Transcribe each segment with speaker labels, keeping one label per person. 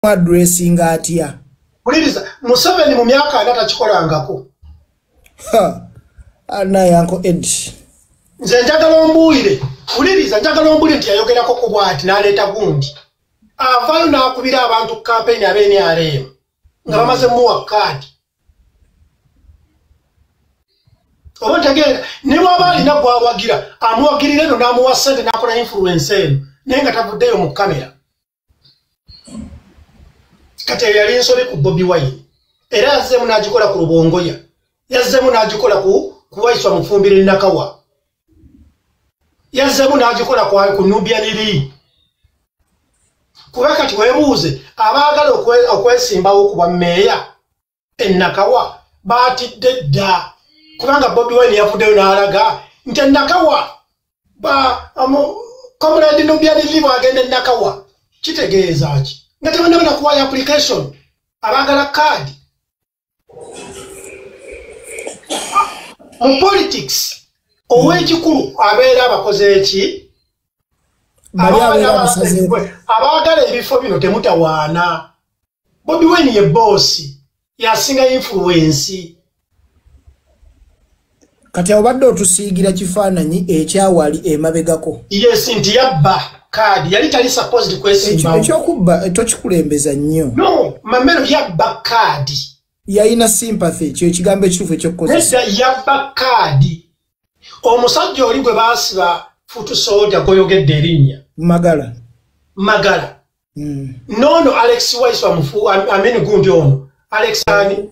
Speaker 1: addressing atya.
Speaker 2: Uliriza Museveni mu myaka atakikolangako.
Speaker 1: Ana yanko Ed.
Speaker 2: Nze njagala ombuulire. Uliriza njagala ombuulire nti yayogerako ku bwati n'aleeta gundi. Avaayo n'akubira abantu campaign abeeni NRM. Nga bamaze muwa kaadi. Obategera ne bwaba alina gwawagira amuwagirire no n'amuwa ssente n'akola influence eno naye nga tavuddeyo mu kamera. Kati yali nsobe ku Bobi Wine. Era yazzeemu n'agikola ku Lubongoya. Yazzeemu n'agikola ku Waiswa Mufumbire Nakawa. Yazzeemu n'agikola ku Nubian Lee. Kuba kati weebuuze abaagala okwesimbawo ku bwammeeya Nakawa baatidde dda. Kubanga Bobi Wine yafuddeyo n'alaga nti Nakawa Comrade Nubian Lee bw'agenda Nakawa kitegeeza ki? Nga tebanabala kuwa application abagala kaadi. Mu politics ow'ekikulu abeera abakoze eki abagala ebifo bino temutawaana. Bobi Wine ye boosi yasinga influence.
Speaker 1: Kati obadde otusiigira kifaananyi ekyawali emabegako.
Speaker 2: Yes, nti yabba kaadi yali tali supposed kwesimbawo.
Speaker 1: Ekyokubba tokikulembeza nnyo.
Speaker 2: No, Mamero yabba kaadi.
Speaker 1: Yalina sympathy ekyo ekigambo ekituufu ekyokukozesa.
Speaker 2: Nedda yabba kaadi. Omusajja oli gwe baasiba futu soldier goyogedde erinnya. Magala. Nono Alex Waiswa mufu ameni gundi ono. Alex ani?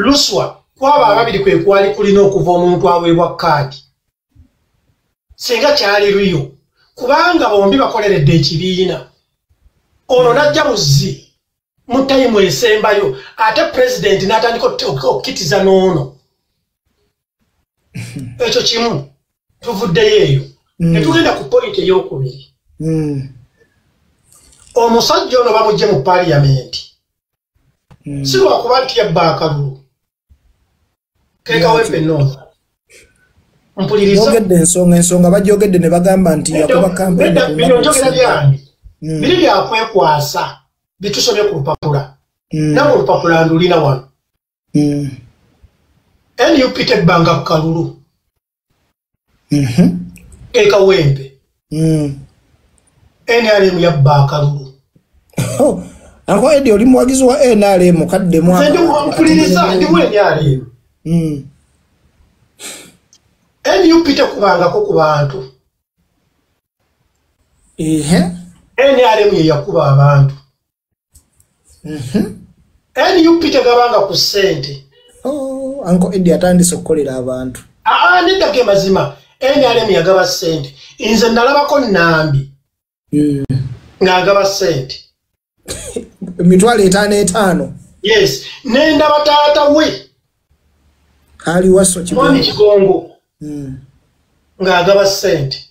Speaker 2: Luswa. Kwaba ababiri kwe kwali kulina okuva omuntu aweebwa kaadi. Singa kyali luyo. Kubanga bombi bakoleredde ekibiina. Ono najja muzzi. Mu tayimu esembayo. Ate president n'atandika okukitiza n'ono. Ekyo kimu. Tuvuddeyo eyo. Netugenda ku point ey'okubiri. Omusajja ono bamugye mu parliament. Si lwakuba nti yabba akalulu. Keka wepe no. Mpuliriza.
Speaker 1: Yogedde ensonga bajogedde ne bagamba nti yakuba campaign.
Speaker 2: Biri byakwekwasa bitusomye ku lupapula. Nabo olupapula ndulina wano. NUP tebbanga ku kalulu. Keka wempe. NRM yabba akalulu.
Speaker 1: Anko Edi oli muwagizi wa NRM kadde mwaka.
Speaker 2: Mpuliriza ndiwe NRM. NUP tekubangako ku bantu. NRM ye yakuba abantu. NUP tegabanga ku ssente.
Speaker 1: Anko Edi atandise okukolera abantu.
Speaker 2: Nedda ge mazima. NRM yagaba ssente. Nze nalabako Nambi. Ng'agaba ssente.
Speaker 1: Emitwalo 5.
Speaker 2: Yes. Nendaba taata we.
Speaker 1: Ali waso
Speaker 2: Mwami Kigongo. Ng'agaba ssente.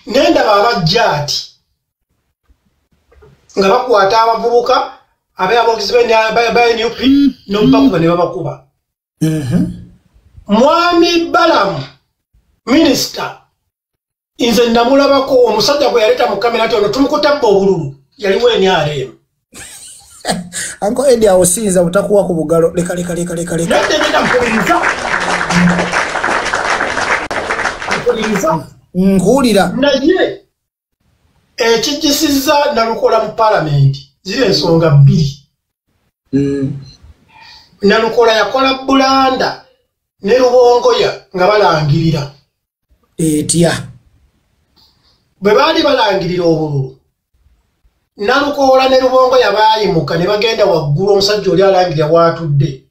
Speaker 2: Nendaba abajjaati. Nga bakwata abavubuka abayabogizi NUP n'omubakuba ne babakuba. Mwami Balamu Minister nze namulabako omusajja gwe yaleta mu kamera ati ono tumukutabba obululu yaliwo NRM.
Speaker 1: Anko Edi awosinza butakuwa ku bugalo leka. Nkuwulira.
Speaker 2: Naye ekijjisizza Nalukola mu parliament ziri ensonga bbiri. Nalukola yakola Bulanda ne Lubongoya nga balangirira.
Speaker 1: Etya.
Speaker 2: Bwe baali balangirira obululu. Nalukola ne Lubongoya baayimuka ne bagenda waggulu omusajja oli alangirira waatudde.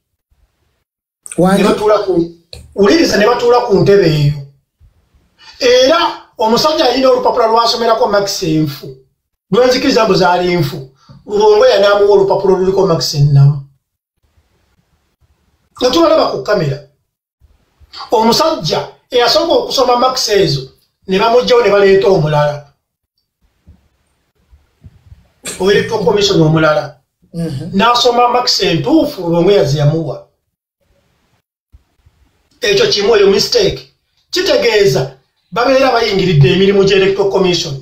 Speaker 2: Uliriza ne batuula ku ntebe eyo. Era omusajja alina olupapula lwasomerako Max enfu. Lwenzikiriza mbu zaali nfu. Lubongoya n'amuwa olupapula luliko Max ennamu. Netubalaba ku kamera. Omusajja eyasooka okusoma Max ezo ne bamugjawo ne baleeta omulala. Electoral Commission omulala. N'asoma Max entuufu Lubongoya ze yamuwa. Ekyo kimu eyo mistake. Kitegeeza babeera bayingiridde emirimu gy'Electoral Commission.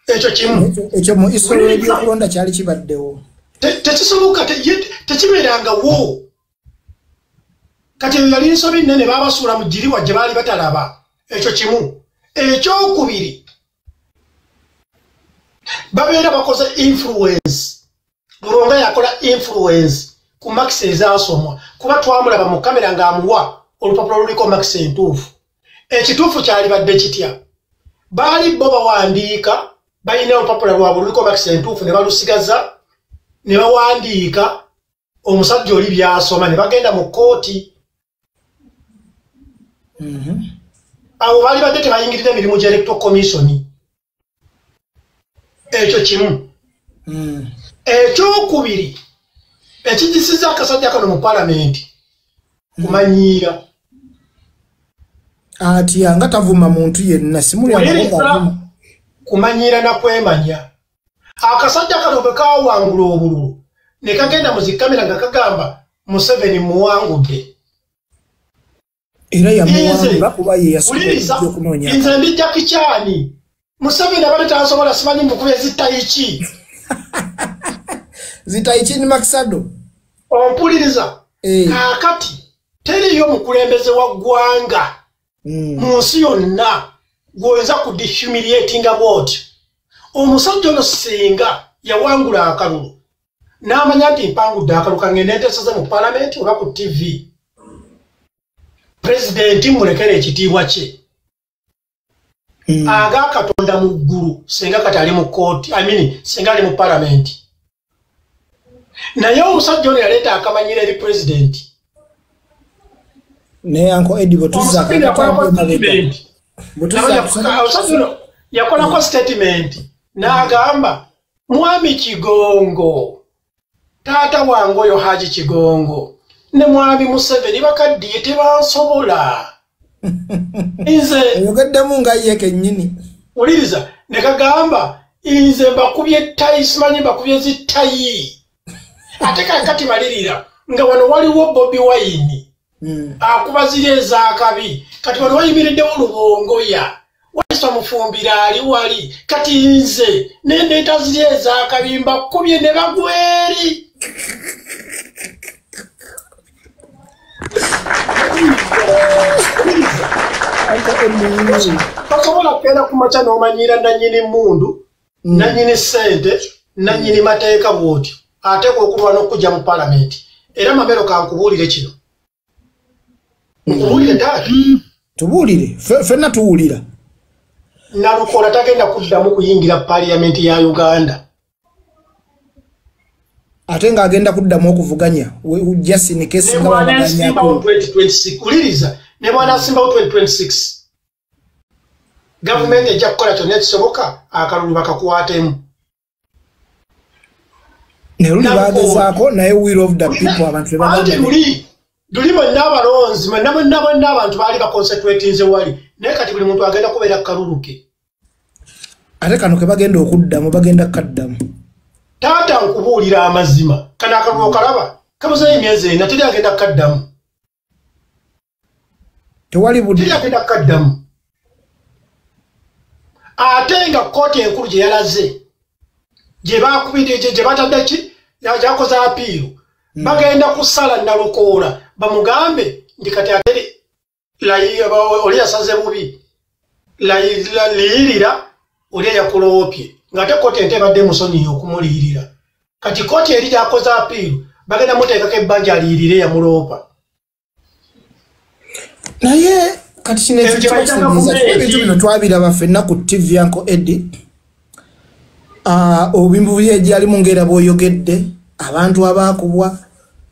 Speaker 2: ekyo kimu
Speaker 1: ekyo mu isolo ebyokulonda kyali kibaddewo
Speaker 2: tekisoboka tekibeerangawo kati yali nsobi nnene baabasuula mu jjiri wajje baali batalaba ekyo kimu ekyokubiri babeera bakoze influence Bulonga yakola influence ku Max ezasomwa kuba twamulaba mu kamera ng'amuwa olupapula luliko Max entuufu ekituufu kyali badde kitya baali bo bawandiika balina olupapula lwabwe luliko Max entuufu ne balusigaza ne bawandiika omusajja oli byasoma ne bagenda mu kooti abo baali badde tebayingirira emirimu gya electoral commission ekyo kimu ekyokubiri ekigisiza akasajja kano mu palamenti kumanyiira
Speaker 1: ati yanga tavuma muntu yenna simuli
Speaker 2: amagomba kumanyiira na kwemanya akasajja kano bwe kawangula obululu ne kagenda mu zikamera nga kagamba Museveni muwangudde
Speaker 1: era yamuwangula kuba ye yasobola okunoonya
Speaker 2: nze ndi Jackie Chan Museveni abadde tasobola simanyi mukube zitayiki
Speaker 1: zitayiki ni Maxado
Speaker 2: ompuliriza kakati teriyo mukulembeze wa ggwanga mu nsi yonna gwoyinza ku dehumiliatinga bwoti omusajja ono singa yawangula akalulu n'amanya nti mpangudde akalulu kangende nteeseze mu palamenti oba ku TV pulezidenti mulekere ekitiibwa kye aga Katonda mu ggulu singa kati ali mu kooti singa ali mu palamenti naye omusajja ono yaleeta akamanyira eri pulezidenti
Speaker 1: ne Uncle Eddie botuza
Speaker 2: yakolako statement n'agamba mwami Kigongo taata wange oyo Haji Kigongo ne mwami Museveni bakaddiye tebansobola nze
Speaker 1: oyogeddemu nga ye kennyini
Speaker 2: uliriza ne kagamba nze mbakubye ttayi simanyi mbakubye zittayi ate kati balirira nga wano waliwo Bobi Wine akuba ziri ez'akabi kati wano wayimiriddewo Lubongoya wayisa mufumbira ali wali kati nze nendeeta ziri ez'akabi mbakubye ne bagweri tasobola kugenda ku makya n'omanyiira nannyini mmundu nannyini ssente nannyini mateeka bw'otyo ateeka okulwana okujja mu palamenti era Mamero kankubuulire kino nkubuulire taata
Speaker 1: tubuulire ffenna tuwulira
Speaker 2: Nalukola tagenda kuddamu kuyingira parliamenti ya Uganda
Speaker 1: ate ng'agenda kuddamu okuvuganya Justin Kesi nga bamaganya
Speaker 2: 2026 uliriza ne mwana asimbawo 2026 gavumenti ejja kukola kyonna ekisoboka akalulu bakakwatemu
Speaker 1: ne luli bagezaako naye will of the people abantu
Speaker 2: ate luli mwenna abalonzi mwenna abantu baali baconcentratinze wali naye kati buli muntu agenda kubeera kalulu ke
Speaker 1: ate kano ke bagenda okuddamu bagenda kaddamu
Speaker 2: taata nkubuulira amazima kana akalulu okalaba kabuzeeyo emyezi ena teri agenda kaddamu
Speaker 1: tewali budde
Speaker 2: teri agenda kaddamu ate nga kooti enkulu gye yalaze gye bakubidde gye batadde ki gyakoze apiiru bagenda kusala Nalukoola bamugambe ndi kati ate oli yasaze bubi liyirira oli yakuloopye ng'ate kooti ente ebadde musonyiyo okumuliyirira kati kooti eri gyakoze apiiru bagenda muteekako ebbanja aliyirire yamuloopa
Speaker 1: naye kati kino ebintu bino twabiraba ffenna ku TV Uncle Eddie obimbu byegyalimu ng'era bw'oyogedde abantu abaakubwa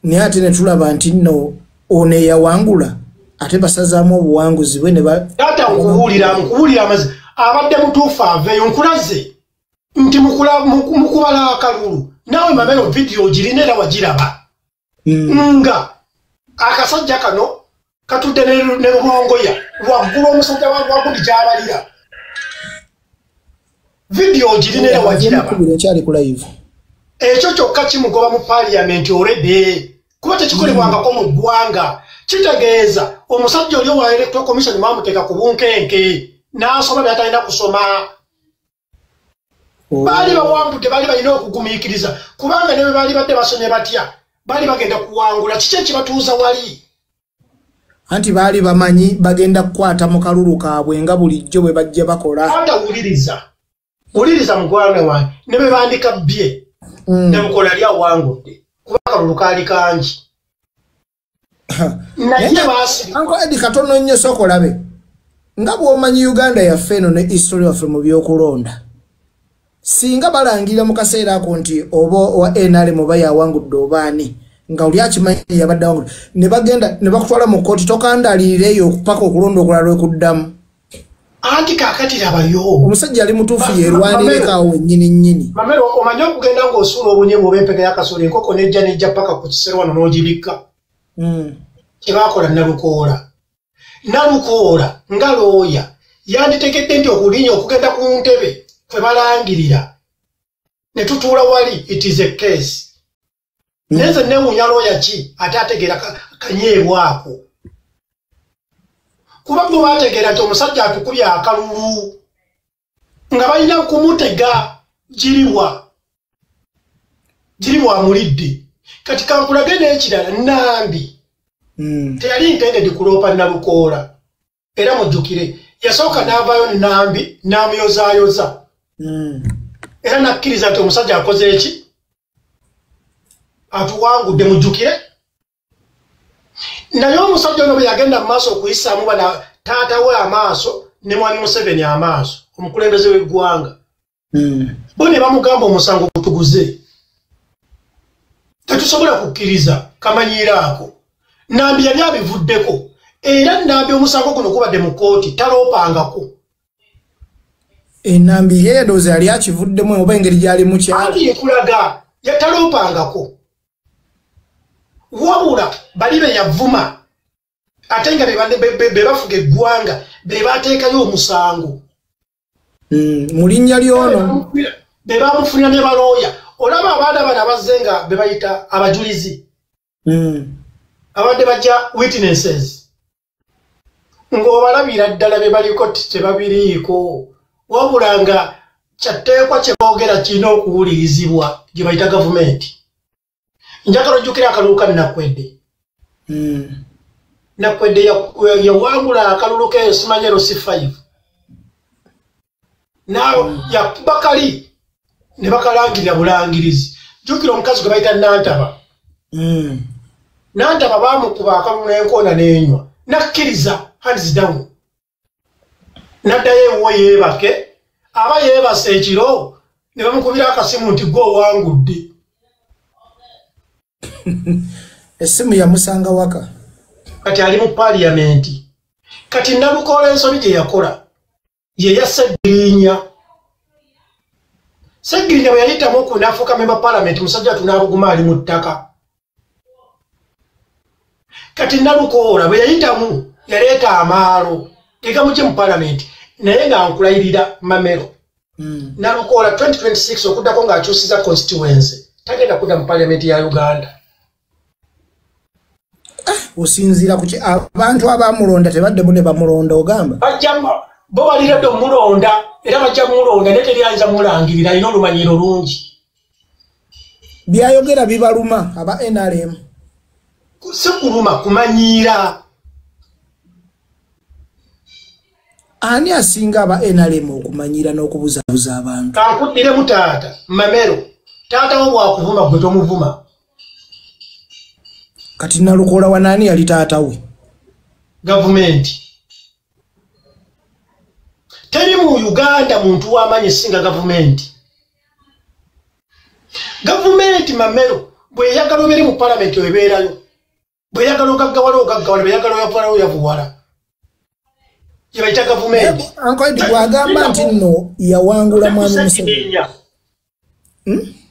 Speaker 1: naye ate ne tulaba nti nno ono eyawangula ate basazaamu obuwanguzi bwe ne
Speaker 2: taata nkubuulira amazima abadde mutuufu aveeyo nkulaze nti mukubala akalulu naawe Mamero vidiyo ogirina era wagiraba nga akasajja kano katudde ne Lubongoya waggulu omusajja wagundi gy'abalira vidiyo ogirina era wagiraba ekyo kyokka kimugoba mu parliamenti olwedde kuba tekikolebwangako mu ggwanga kitegeeza omusajja oli owa electoral commission mwamuteeka ku bunkenke n'asoma byatalina kusoma Bali bawambudde bali balina okugumiikiriza kubanga ne bwe bali badde basomye batya bali bagenda kuwangula kiki ekibatuuza wali
Speaker 1: anti bali bamanyi bagenda kukwata mu kalulu kaabwe nga bulijjo bwe bajja bakola
Speaker 2: ata wuliriza mugwana wange ne bwe bandika bye ne bukola lya wangudde kuba kalulu kaali kangi naye baasi
Speaker 1: anko edi katono nnyo sokolabe nga bw'omanyi Uganda yaffe eno ne history waffe mu by'okulonda singa balangira mu kaseera ako nti oba wa NRM oba yawangudde obaani nga oli akimanyi yabadde awangudde ne bagenda ne bakutwala mu kkooti tokandaliireeyo okupaka okulonda okulala lwekuddamu
Speaker 2: anti kaakati labayo
Speaker 1: omusajja ali mutuufu yerwanireko wennyini nnyini
Speaker 2: mamero omanyi okugenda ng'osuula obunye bw'oba empeka y'akasooli enkoko nejja paka ku kisero wano n'ogibikka kyebaakola nalukoola nga looya yanditegedde nti okulinya okugenda ku ntebe kwe balangirira ne tutuula wali it is a case nenze newunya looya ki ate ategeera kanyeebwako kuba bwe bategeera nti omusajja atukubye akalulu nga balina kumutega giriwa amulidde kati kankulage n'ekirala Nambi teyali intended kuloopa nalukoola era mujjukire yasooka n'avaayo Nambi n'amuyozaayoza era nakkiriza nti omusajja akoze eki atuwangudde mujjukire naye omusajja ono bwe yagenda mu maaso okuyisaamu bana taata we amaaso ne mwami Museveni amaaso omukulembeze w'eggwanga bo ne bamugamba omusango gutuguze tetusobola kukkiriza kamanyiiraako Nambi yali abivuddeko era Nambi omusango guno kubadde mu kkooti taloopangako
Speaker 1: Nambi yeedoze yali akivuddemu oba engeri gyali mu kyalo
Speaker 2: anti yekulaga yataloopangako wabula bali be yavuma ate nga be bafuga eggwanga be bateekayo omusango
Speaker 1: mu linnya lyono
Speaker 2: be bamufunira ne balooya olaba abaana bano abazze nga be bayita abajulizi abadde bajja witnesses ng'obalabira ddala be baliko tebabiriiko wabula nga kyatteekwa kye boogera kirina okuwulirizibwa gye bayita gavumenti njagala ojjukira akalulu ka Nakwedde yawangula akalulu ke simanyero C5 naawe yakuba kali ne bakalangirira bulangirizi jjukira omukazi gwe bayita Nantaba baamukuba akalulu n'enkoona n'enywa nakkiriza hands down n'addayo ewuwe yeebake aba yeebase ekiro ne bamukubira akasimu nti gwe owangudde
Speaker 1: essimu yamusanga waka
Speaker 2: kati ali mu paaliyamenti kati nalukoola ensobi gye yakola ye ya Seggirinya bwe yayitamu oku n'afuuka memba paalamenti musajja tunaaluguma ali mu ttaka kati nalukoola bwe yayitamu yaleeta amaalo gegamugye mu paalamenti naye nga nkulayirira Mamero nalukoola 2026 okuddako ng'akyusiza constituency tagenda kudda mu paalamenti ya Uganda
Speaker 1: osinziira ku abantu abamulonda tebadde ne bamulonda ogamba
Speaker 2: bo baliredde omulonda era bajja mulonda naye teryayinza mulangirira alina olumanyiro lungi
Speaker 1: byayogera bibaluma aba NRM
Speaker 2: si kuluma kumanyiira
Speaker 1: ani asinga aba NRM okumanyiira n'okubuzabuza abantu
Speaker 2: kankuddire taata Mamero taata wo bwakuvuma gwe tomuvuma
Speaker 1: kati nalukoola wanaani yali taata we
Speaker 2: gavumenti teri mu Uganda muntu w'amanyi singa gavumenti Mamero bwe yagala oberi mu paalamenti ebeerayo bwe yagala ogaggawala bwe yagala oyavulayo yavuwala gye bayita gavumenti
Speaker 1: ankoidi bw'agamba nti nno yawangula mwami Museveni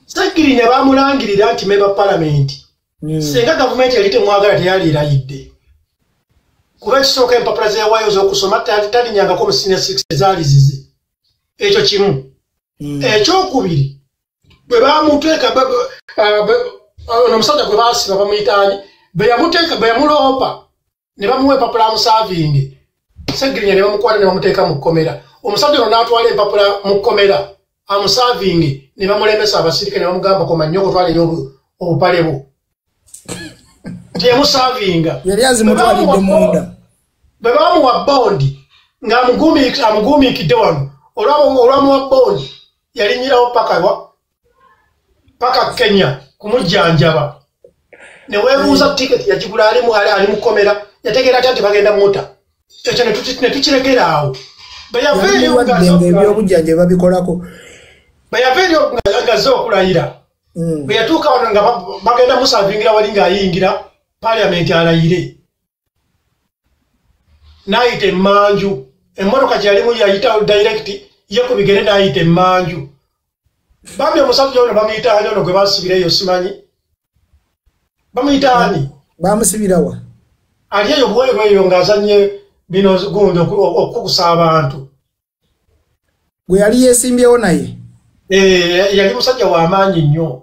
Speaker 2: Seggirinya baamulangirira nti memba paalamenti senga gavumenti yali temwagala teyaliirayidde kuba ekisooka empapula zeewaayo z'okusoma talinyangako mu senior 6 ezaali zize ekyo kimu ekyokubiri bwe baamuteeka omusajja gwe baasiba bamuyitaani bwe yamuloopa ne bamuwa empapula amusaavinge Seggirinya ne bamukwata ne bamuteeka mu kkomera omusajja ono n'atwala empapula mu kkomera amusavinge ne bamulemesa abasirike ne bamugamba ko manyoko twale yo obupalebo je musavinga
Speaker 1: yali azimutwalidde munda
Speaker 2: baba mu wabondi nga amugumi kidewano olwamu wabondi yali nyirawo paka Kenya kumujjanjaba ne webuuza ticket yagigula ali mukomera yategera ati bagenda muta ekyo ne tukirekera awo
Speaker 1: ebyobujjanje babikolako
Speaker 2: bayaveri ngazo okulayira beyatuuka wano nga bagenda musavingira wali ng'ayingira parliament alayire n'ayita emmanju emmotoka gyalimu yayita direct ye ku bigere n'ayita emmanju bambi omusajja ono bamuyita ani ono gwe basibireyo simanyi bamuyita ani
Speaker 1: bamusibirawa
Speaker 2: ali eyo bweyo ng'azanye bino gundi okukusa abantu
Speaker 1: gwe yali yeesimbyewo naye
Speaker 2: yali musajja w'amaanyi nnyo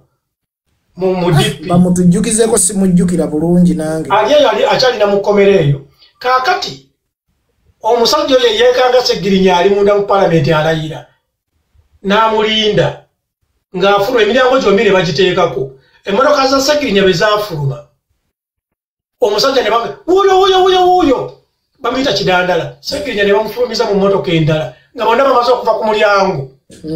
Speaker 2: mu DP
Speaker 1: bamutujjukizeko simujjukira bulungi nange
Speaker 2: ali eyo akyalina mu kkomera eyo kaakati omusajja oyo yeekanga Segirinya ali munda mu palamenti alayira n'amulinda ng'afuluma emiryango gyombi ne bagiteekako emmotoka za Segirinya bwe zaafuluma omusajja ne wuuyo bamuyita Kidandala Segirinya ne bamufulumiza mu mmotoka endala nga bonna bamaze okuva ku mulyango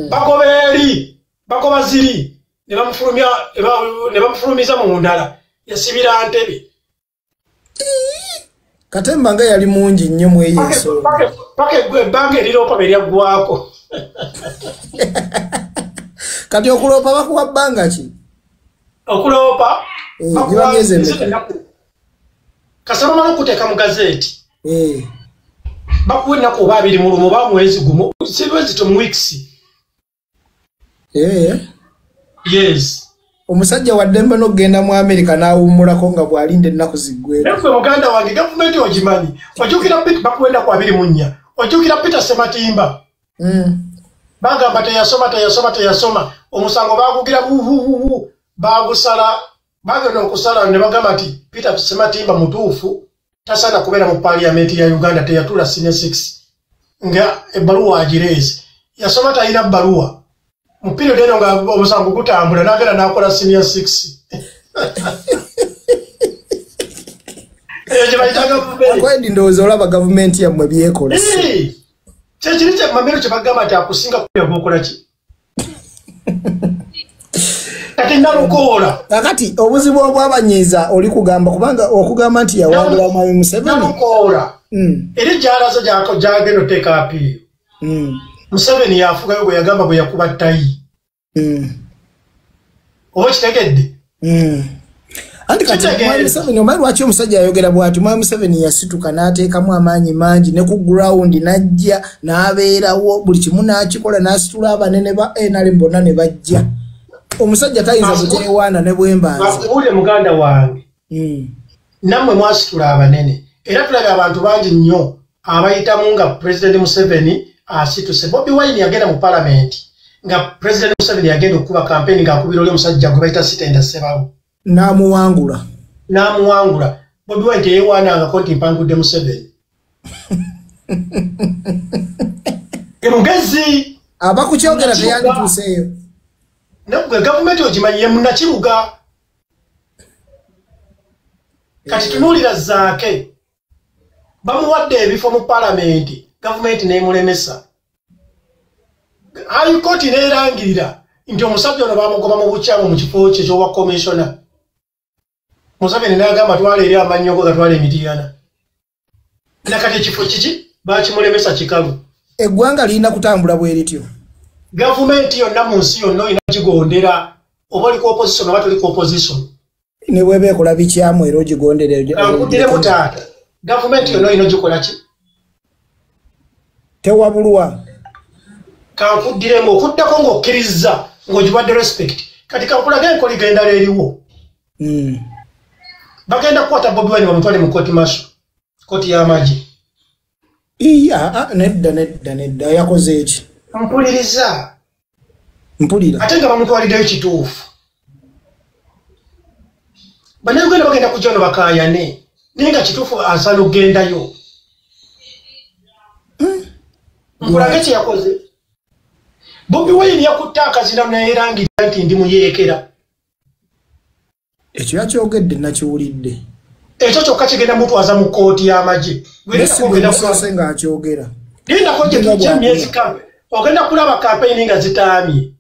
Speaker 2: bagoba eri bagoba ziri ne bamufulumiza mu ndala yasibira Ntebe
Speaker 1: Katemba nga yali mungi nnyo mu eyeso
Speaker 2: pake gwe bange eriropa beryaggwako
Speaker 1: kati okulopa bakuwa bbanga ki
Speaker 2: okulopa kasaba malo kuteeka mu gazeti bakuwa ennaku oba 2 mu lumu oba mwezi gumu silwezi mu weeks yes
Speaker 1: omusajja wa Demba n'ogenda mu America n'awummulako nga bw'alinda ennaku ziggwera
Speaker 2: nafe muganda wange gavumenti ogimanyi ojjukira bakuwenda kwa 24 ojjukira Peter Sematimba bagamba teyasoma omusango bagugira bagusala bagenda okusala ne bagamba nti Peter Sematimba mutuufu tasana kubeera mu parliament ya Uganda teyatula senior 6 nga ebbaluwa agireeze yasoma tayina bbaluwa mu period eno nga omusango gutambula n'agenda n'akola senior 6
Speaker 1: akwedi ndowooza olaba gavumenti yammwe byekola
Speaker 2: kyekiri kyamamero kye bagamba nti akusinga kuyaba okola ki kati nalukoola
Speaker 1: kakati obuzibu obwabanyiiza oli kugamba kubanga okugamba nti yawangula Mwami Museveni
Speaker 2: nalukoola eri gyalaza gyagenda oteeka apiiro Museveni yafugayo gwe yagamba bwe yakuba ttayi oba kitegedde
Speaker 1: anti kati Mwami Museveni omanyi lwaki omusajja ayogera bw'ati Mwami Museveni yasituka n'ateekamu amaanyi mangi ne ku ground n'ajja n'abeerawo buli kimu n'akikola n'asitula abanene ba NRM bonna ne bajja omusajja tayinza kuteewaana ne bwembanza
Speaker 2: bakubuulire muganda wange nammwe mwasitula abanene era tulabye abantu bangi nnyo abayitamu nga President Museveni asituse Bobi Wine yagenda mu parliament nga President Museveni yagenda okuba campaign ng'akubira oli omusajja gwe bayita Sitenda Ssebawo
Speaker 1: n'amuwangula
Speaker 2: Bobi Wine teyeewaanangako nti mpangudde Museveni emugezi
Speaker 1: abakukyogera teyandituuseeyo
Speaker 2: nagwe gavumenti ogimanyi ye munnakiruga kati tunuulira zaake bamuwadde ebifo mu palamenti gavumenti n'emulemesa High Court n'erangirira nti omusajja ono bamugoba mu bukyamu mu kifo kye ky'obwa commissioner Museveni n'agamba twala eri amannyo gatwala Emityana nakati ekifo kiki baakimulemesa kikalu
Speaker 1: eggwanga lirina kutambula bwe lityo
Speaker 2: gavumenti yonna mu nsi yonna olina gigondera oba oli ku opposition oba toli ku opposition
Speaker 1: ne bweba ekola bikyamu era ogigondere
Speaker 2: kankuddiremu taata gavumenti yonna olina ogikola ki
Speaker 1: tewabulwa
Speaker 2: kankuddiremu okuddako ng'okkiriza ng'ogiwadde respect kati kankulage enkola igenda leeriwo bagenda kukwata Bobi Wine bamutwale mu kooti masho kooti y'amagye
Speaker 1: nedda yakoze eki
Speaker 2: mpuliriza
Speaker 1: mpulira
Speaker 2: ate nga bamutwaliddeyo kituufu bannayuganda bagenda kujja wano bakaayane naye nga kituufu asaana okugendayo mpulage kye yakoze Bobi Wine yakutte akazina n'erangirira nti ndi muyeekera.
Speaker 1: Ekyo yakyogedde nakiwulidde.
Speaker 2: Ekyo kyokka kigenda mutwaza mu kkooti y'amagye.
Speaker 1: Nga akyogera.
Speaker 2: Linda ko gye myezi kambe. Ogenda kulaba kampeyini nga zitaamye.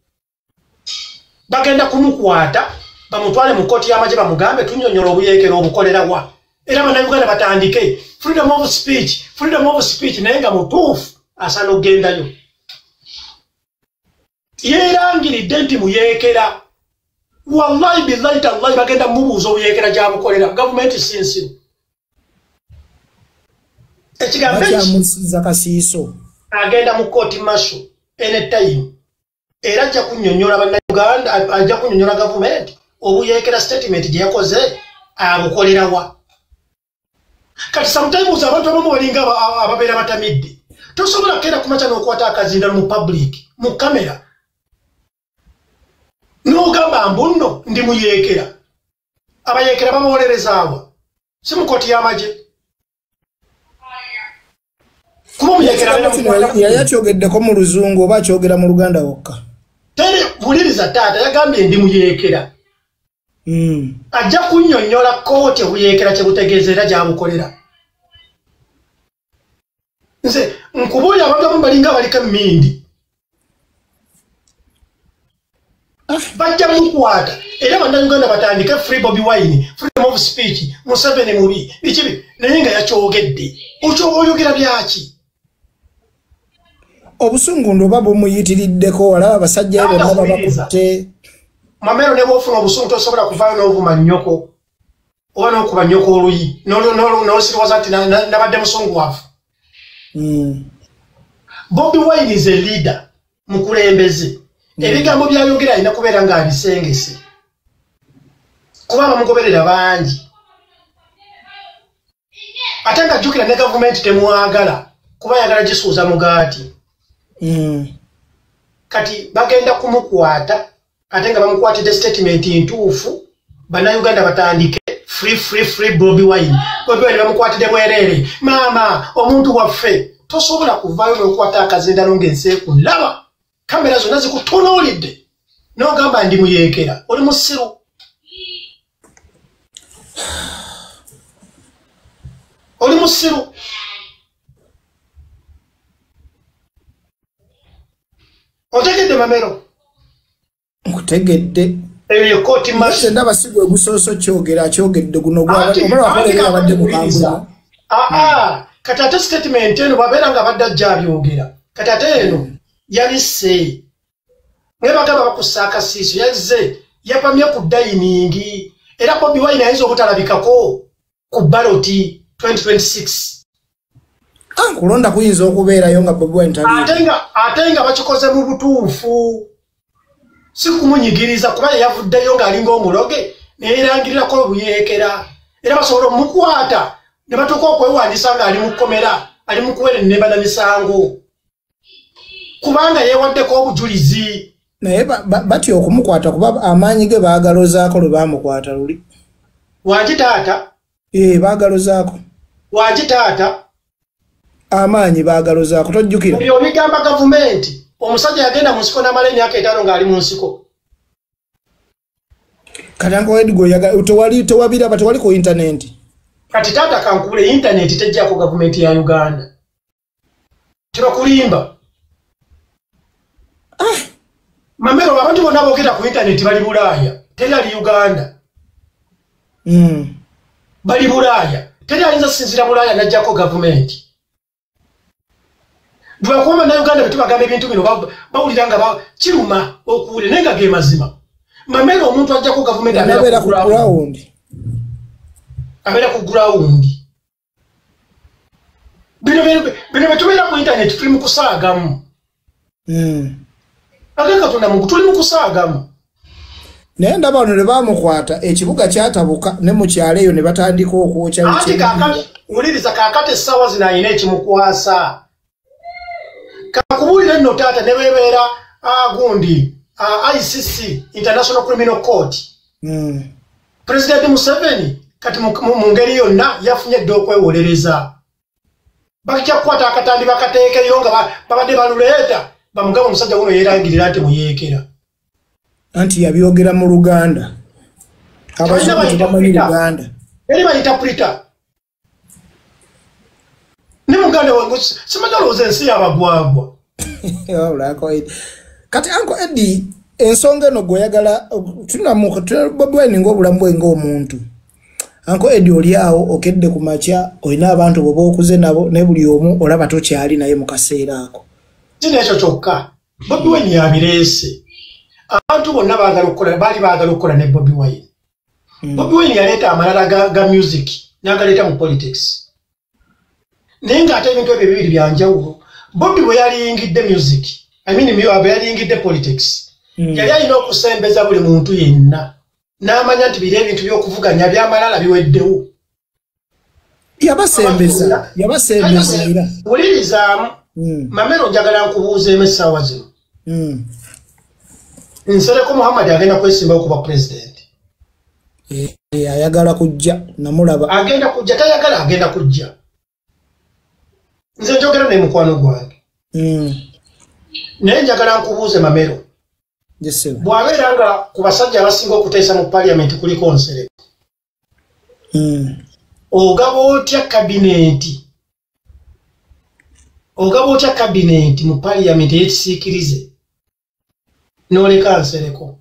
Speaker 2: Bagenda kumukwata bamutwale mu kkooti y'amagye bamugambe tunnyonnyola obuyeekera obukolera wa. Era bannayuganda batandike freedom of speech naye nga mutuufu asaana okugendayo. Yeerangiridde nti muyeekera. Wallahi billahi tallahi bagenda mubuuza obuyeekera gy'abukolera gavumenti sinsiru. Ekigambo
Speaker 1: ekyamusiza Kasiiso
Speaker 2: agenda mu kkooti masho anytime. Era ajja kunnyonnyola bannayuganda, ajja kunnyonnyola gavumenti obuyeekera statement gye yakoze abukolera wa. Kati sometimes abantu abamu balinga ababeera batamidde. Tosobola kera kumaca n'okwata akazindalo mu public, mu kamera. N'ogamba mbuno ndi muyeekera. Abayeekera babawolerezaawa. Si mu kkooti y'amagye. Kuba muyeekera
Speaker 1: yakyogeddeko mu Luzungu oba akyogera mu Luganda wokka.
Speaker 2: Tere buliriza taata yagambye ndi muyeekera. Ajja kunnyonnyola kkooti obuyeekera kye butegeeza era gy'abukolera. Nze nkubuulira abantu abamu balinga baliko emmindi. Bajja mukwata era bannayuganda batandike free Bobi Wine, freedom of speech, Museveni mubi bikibi naye nga yakyogedde. Oyogera byaki?
Speaker 1: Obusungu ndo babo muyitiriddeko wala abasajja abo baba bakutte.
Speaker 2: Mamero ne bofuna obusungu tosobola kuvaayo n'obuma nnyoko. Oba n'okuba nnyoko oluyi. N'osiriwaza nti nabadde musungu waafu. Bobi Wine is a leader mukulembeze. Ebigambo byayogera alina kubeera nga abisengese. Kuba bamugoberera bangi. Ate nga jjukira ne gavumenti temwagala kuba yagala gisuuza mugaati. Kati bagenda kumukwata ate nga bamukwatidde statement ntuufu bannayuganda batandike free Bobi Wine. Bobi Wine bamukwatidde bwereere. Maama omuntu waffe tosobola kuvaayo n'okwata akazindalo ng'ensi ekulaba. Kamera zonna zikutunuulidde. N'ogamba ndi muyeekera. Oli musiru. Oli musiru. Otegedde Mamero?
Speaker 1: Nkutegedde.
Speaker 2: Eyo kkooti masho.
Speaker 1: Ndaba sigwe gusooso kyogedde guno gw'omala wakolera abadde mukambula.
Speaker 2: Kati ate statement eno babeera nga badde ajja abyogera. Kati ate eno yalisse. Ng'ebagamba bakussa Kasiiso yazze yapamye ku dayiningi. Era Bobi Wine ayinza obutalabikako ku baloti 2026.
Speaker 1: Kulonda kuyinza okubeerayo nga Bobi Wine tali.
Speaker 2: Ate nga bakikoze mu butuufu. Si kumunyigiriza kuba yavuddeyo ng'alinga omuloge neerangirirako obuyeekera. Era basobola omukwata ne batuuka okwewandiisa ng'ali mu kkomera, ali mu kuwera ennemba na misango. Kubanga yeewaddeko obujulizi.
Speaker 1: Naye batya okumukwata kuba amaanyi ge baagalozaako lwe baamukwata luli.
Speaker 2: Wangi taata?
Speaker 1: Baagalozaako.
Speaker 2: Wangi taata?
Speaker 1: Amaanyi baagalozaako tojjukira.
Speaker 2: Ebyo bigamba gavumenti. Omusajja yagenda mu nsiko n'amala emyaka 5 ng'ali mu nsiko.
Speaker 1: Katango Edgo tewabiraba tewali ku internet.
Speaker 2: Kati taata kankule internet tejjako gavumenti ya Uganda. Tibakulimba. Mamero abantu bonna boogera ku internet bali Bulaaya, teri Uganda. Bali Bulaaya, teri ayinza sinzira Bulaaya najjako gavumenti. Bwakuba na Uganda betubagamba ebintu bino bawulira nga kiruma okuwule nenga ge mazima. Mamero omuntu ajjako gavumenti
Speaker 1: abeera ku ground.
Speaker 2: Abeera ku ground. Bino betubeera ku internet tuli mu kusaagamu. Agaka tuna mu tuli mu kusaagamu.
Speaker 1: Naye ndaba wano ne baamukwata ekibuga kyatabuka ne mu kyalo eyo ne batandika okwokya
Speaker 2: biki. Ati kaakati uliriza kaakati essaawa zino ayina ekimukwasa. Kakubulira nno taata ne bebeera gundi ICC International Criminal Court. President Museveni kati mu ngeri yonna yafunye dde okwewolereza. Bakijja kukwata akatambi bakateekeyo nga babadde baluleeta bamugamba omusajja guno yeerangirira nti muyeekera
Speaker 1: anti yabyogera mu Luganda abazungu bamanyi Luganda
Speaker 2: eri bayinterpreta ne muganda wangu simanyi olowooza ensi y'abagwagwa
Speaker 1: kati Uncle Eddie ensonga eno gweyagala Bobi Wine ng'obulamu bwe ng'omuntu Uncle Eddie oli awo okedde ku makya olina abantu boba okuze nabo ne buli omu olaba tokyali naye mu kaseera ako
Speaker 2: kino ekyo kyokka Bobi Wine yabireese abantu bonna baagala okukola ne Bobi Wine Bobi Wine yaleeta amalala ga music n'agaleeta mu politics naye ng'ate ebintu ebyo bibiri byanjawulo Bobi bwe yaliyingidde music bwe yaliyingidde politics yali alina okusembeza buli muntu yenna n'amanya nti biri ebintu by'okuvuganya by'amalala biweddewo
Speaker 1: yabasembeza era
Speaker 2: wulirizaamu Mamero njagala nkubuuzeemu essaawa zino Nsereko Muhammad agenda kwesimbawo okuba president
Speaker 1: ayagala kujja namulaba
Speaker 2: agenda kujja tayagala agenda kujja nze njogera ne mukwano gwange naye njagala nkubuuze Mamero bw'abeera nga ku basajja abasinga okuteesa mu parliament kuliko Nsereko ogaba otya kabineti mu parliament eyekisiikirize n'oleka Nsereko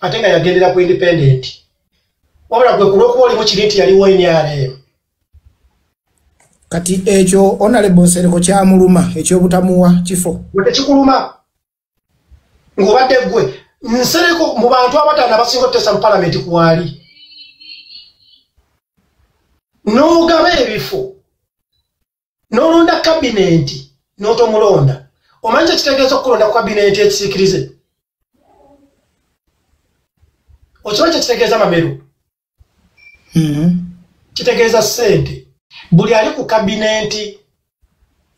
Speaker 2: ate nga yagendera ku independent wabula gwe kulw'okuba olimu kiri nti yaliwo NRM
Speaker 1: kati ekyo Honorable Nsereko kyamuluma ekyobutamuwa kifo
Speaker 2: tekikuluma ng'obadde gwe Nsereko mu bantu abataano abasinga okuteesa mu parliament kwali n'ogaba ebifo n'olonda kabineti n'otomulonda omanyi kyekitegeeza okulonda ku kabineti ekisiikirize okimanyi kyekitegeeza Mamero kitegeeza ssente buli ali ku kabineti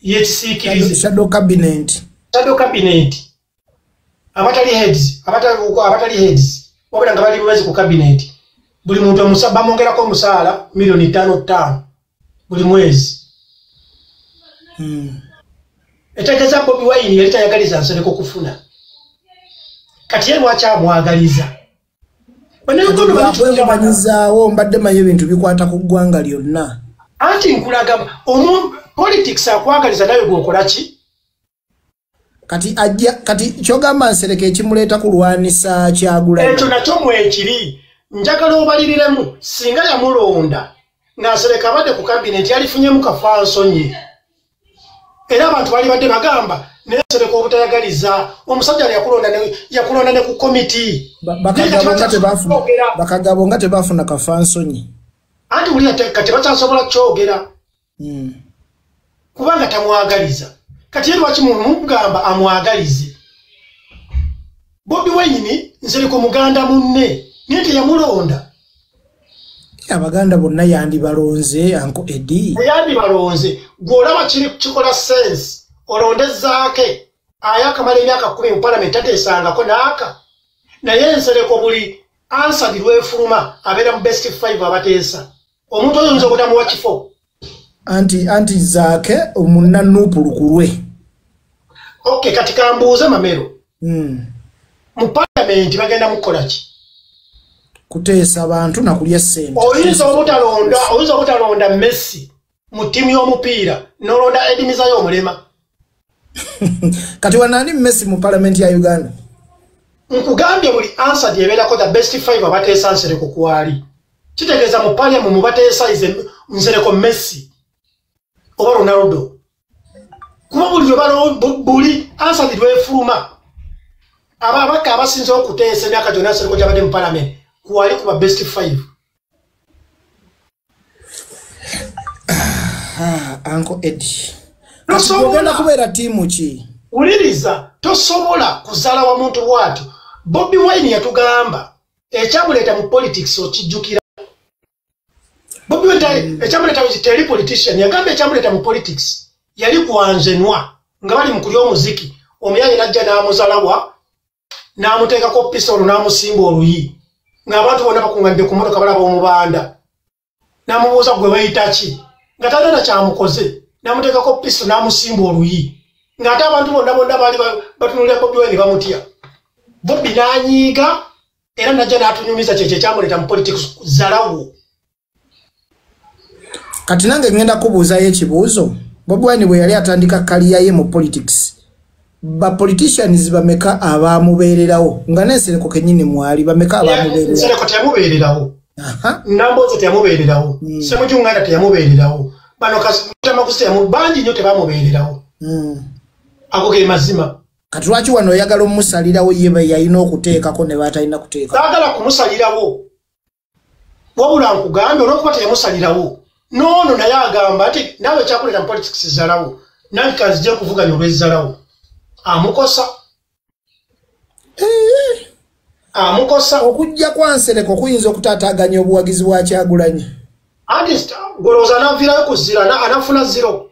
Speaker 2: y'ekisiikirize
Speaker 1: shadow cabinet abatali heads wabula nga bali bwezi ku kabineti buli muntu bamwongerako omusaala milioni 5 buli mwezi etegeeza Bobi Wine yali tayagaliza Nsereko kufuna kati ye lwaki amwagaliza bwemumanyizaawo mbadde manyi ebintu bikwata ku ggwanga lyonna
Speaker 2: anti nkulaga politics akwagaliza nawe gwokola ki
Speaker 1: kati kyogamba Nsereko ekimuleeta kulwanisa Kyagulanyi
Speaker 2: ekyo nakyo mwekiri njagala obaliriremu singa yamulonda nga Nsereko abadde ku kabineti yalifunyemu kafansonyi era abantu bali badde bagamba Nsereko obutayagaliza omusajja yakulonda ne ku komiti
Speaker 1: bakagabo nga tebafuna kafansonyi
Speaker 2: anti uli kati bakyasobola kyogera kubanga tamwagaliza kati ye lwaki mugamba amwagalize Bobi Wine Nsereko muganda munne niye teyamulonda
Speaker 1: abaganda bonna yandibalonze Uncle Eddie
Speaker 2: yandibalonze gw'olaba kikola sense olonde zaake ayakamala emyaka 10 mu parliament ateesangako naaka naye Nsereko buli ansadi lwefuluma abeera mu best 5 abateesa omuntu oyo oyinza okutamuwa kifo
Speaker 1: anti zaake omunnanupulukulwe
Speaker 2: okay kati kambuuze Mamero mu parliament bagenda mukola ki
Speaker 1: kuteesa abantu nakulya ssente
Speaker 2: oyinza obutalonda Messi mu ttiimu y'omupiira n'olonda Edimizayo omulema
Speaker 1: kati wanani Messi mu parliament ya Uganda
Speaker 2: nkugambye buli answer ebeerako the best 5 abateesa Nsereko kwali kitegeeza mu parliament mu bateesa Nsereko Messi oba Ronaldo kuba buli answer lwefuluma ababaka abasinza okuteesa emyaka gyonna Nsereko gyabadde mu parliament kwali kuba best 5
Speaker 1: Uncle Eddie tosobola kubeera tiimu ki
Speaker 2: uliriza tosobola kuzaala wa muntu bwatu Bobi Wine yatugamba ekyamuleeta mu politics okijjukira Bobi Wine ekyamuleeta teri politician yagamba ekyamuleeta mu politics yali kwanzenwa nga bali mu kulya omuziki omuyanyi najja n'amuzalawa n'amuteekako pisolo n'amusimba oluyi ng'abantu bonna bakunganidde ku mmotoka balaba omubanda n'amubuuza gwe bayita ki nga talina kyamukoze n'amuteekako pisolo n'amusimba oluyi ngata abantu bonna bali batunulira Bobi Wine bamutya Bobi nanyiga era najja natunyumiza cheche kyamuleta mu politics zalawo
Speaker 1: kati nange ngenda kubuuza ekibuuzo Bobi Wine bwe yali atandika kaliya ye mu politics ba politicians bameka abamubeererawo nga Nsereko kenyini mwali bameka abamubeererawo
Speaker 2: Nsereko teyamubeererawo Namboze teyamubeererawo Ssemujju Nganda teyamubeererawo bano Tamaguzi yamubanji nnyo tebamubeererawo ako ge mazima
Speaker 1: kati lwaki wano oyagala omusalirawo ye yalina okuteekako ne batalina kuteeka
Speaker 2: saagala kumusalirawo wabula nkugambe olwokuba teyamusalirawo nono naye agamba nti nawe kyakuleta mu politics zalawo nankazi gye kuvuganya olw'ezzalawo amukosa amukosa
Speaker 1: okujja kwa Nsereko kuyinza okutaataaganya obuwagizi bwa Kyagulanyi
Speaker 2: artist goloza navirayo ku zira anafuna zero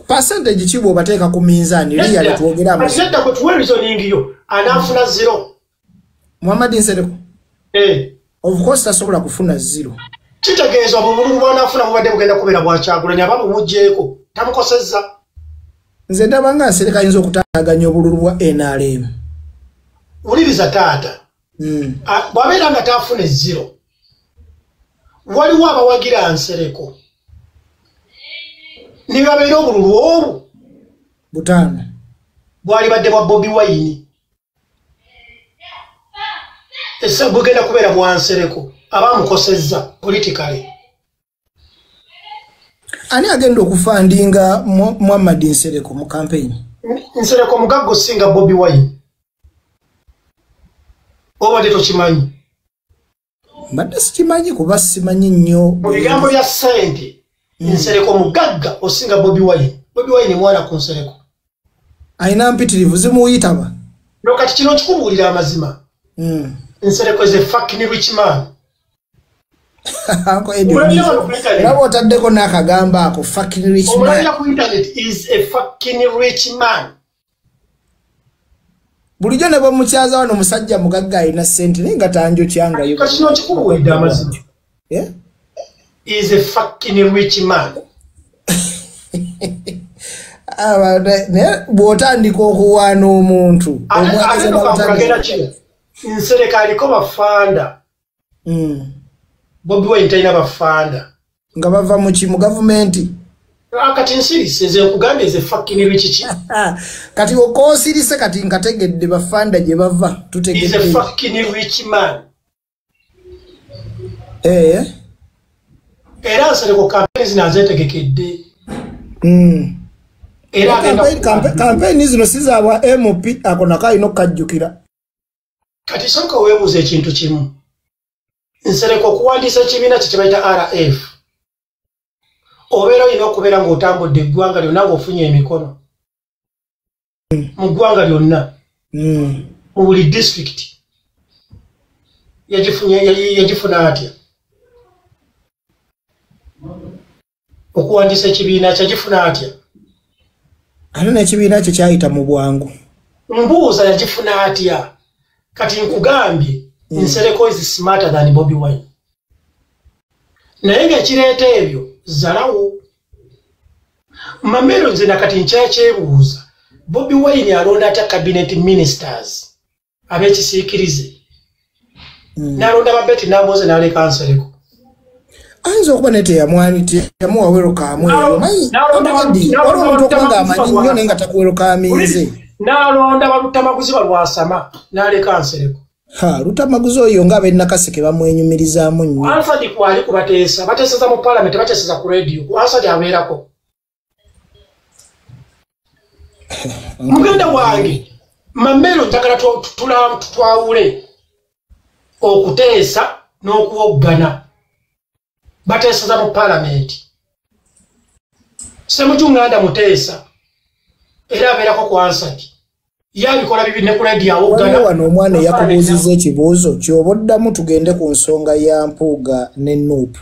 Speaker 1: percentage kibo bateeka ku minzani liya letwogera
Speaker 2: amazima ate ko tuwe reasoning yo anafuna zero
Speaker 1: Muhammad Nsereko of course tasobola kufuna zero
Speaker 2: kitegeeza obululu bw'anafuna bubadde bugenda kubeera bwa Kyagulanyi abamu mujjeeko tamukosezza
Speaker 1: nze ndaba nga Nsereko ayinza okutaaganya obululu bwa NRM
Speaker 2: uliriza taata bwabeera nga taafuna zero waliwo abawagira Nsereko ne babeera obululu obwo
Speaker 1: butaano
Speaker 2: bwali badde bwa Bobi Wine ese bugenda kubeera bwa Nsereko abamukosezza politically
Speaker 1: ani agenda okufandinga Muhammad Nsereko mu campaign
Speaker 2: Nsereko mugaggo singa Bobi Wine obadde tokimanyi
Speaker 1: mbadde sikimanyi kuba simanyi nnyo
Speaker 2: mu bigambo bya ssente Nsereko mugagga osinga Bobi Wine Bobi Wine mwana ku Nsereko
Speaker 1: ayina mpitirivu zimuyitaba
Speaker 2: no kati kino nkikubuulira amazima Nsereko is a fucking rich man
Speaker 1: Uncle Eddie labo otaddeko n'akagamba ako fucking rich man
Speaker 2: omulabira ku internet is a fucking rich man
Speaker 1: bulijjo ne bwemukyaza wano musajja mugagga alina ssente naye nga tanjo kyanga yo
Speaker 2: kati kino nkikubuulidde amazima is a fucking rich man
Speaker 1: bw'otandika okuwaana omuntu
Speaker 2: Nsereko aliko bafanda Bobi Wine talina bafanda
Speaker 1: nga bava mu ki mu gavumenti
Speaker 2: kati nsirise nze nkugambye eze fucking rich
Speaker 1: kati okosirise kati nkategedde bafanda gye bava tutegedde
Speaker 2: is a fucking rich man era Nsereko campaign zino azeetegekedde era
Speaker 1: campaign zino sizaabwa MP ako nako alina okukajjukira
Speaker 2: kati sonka weebuuza ekintu kimu Nsereko okuwandiisa ekibiina kye bayita RF obeera olina okubeera ng'otambudde eggwanga lyonna ng'ofunye emikono mu ggwanga lyonna mu buli district yagifuna atya okuwandiisa ekibiina kyagifuna atya
Speaker 1: ate n'ekibiina kye kyayita mu bwangu
Speaker 2: mbuuza yagifuna atya kati nkugambye Nsereko is smarter than Bobi Wine naye ng'ekireeta ebyo zalawo mamero nze nakati nkyakyebuuza Bobi Wine alonda atya cabinet ministers ab'ekisiikirize n'alonda babeti Namboze n'aleka Nsereko
Speaker 1: ayinza okuba naye teyamuwa welokaamu eyo waliwo omuntu okuba ng'amanyi nnyo naye nga takuwelokaaminze
Speaker 2: n'alonda balutamaguzi balwasama n'aleka Nsereko
Speaker 1: lutamaguzi oyo nga ab'enakaseke bamwenyumirizaamu nnyo
Speaker 2: Ansadi kwali kubateesa bateeseza mu parliament bateeseza ku radio Ansadi abeerako mugenda wange mamero njagala twawule okuteesa n'okuwoggana bateeseza mu parliament Ssemujju Nganda muteesa era abeerako ku Ansadi yabikola bibi ne ku radio awoggana
Speaker 1: wano omwana yakubuuzizza ekibuuzo ky'oboddamu tugende ku nsonga ya Mpuuga ne Nuupu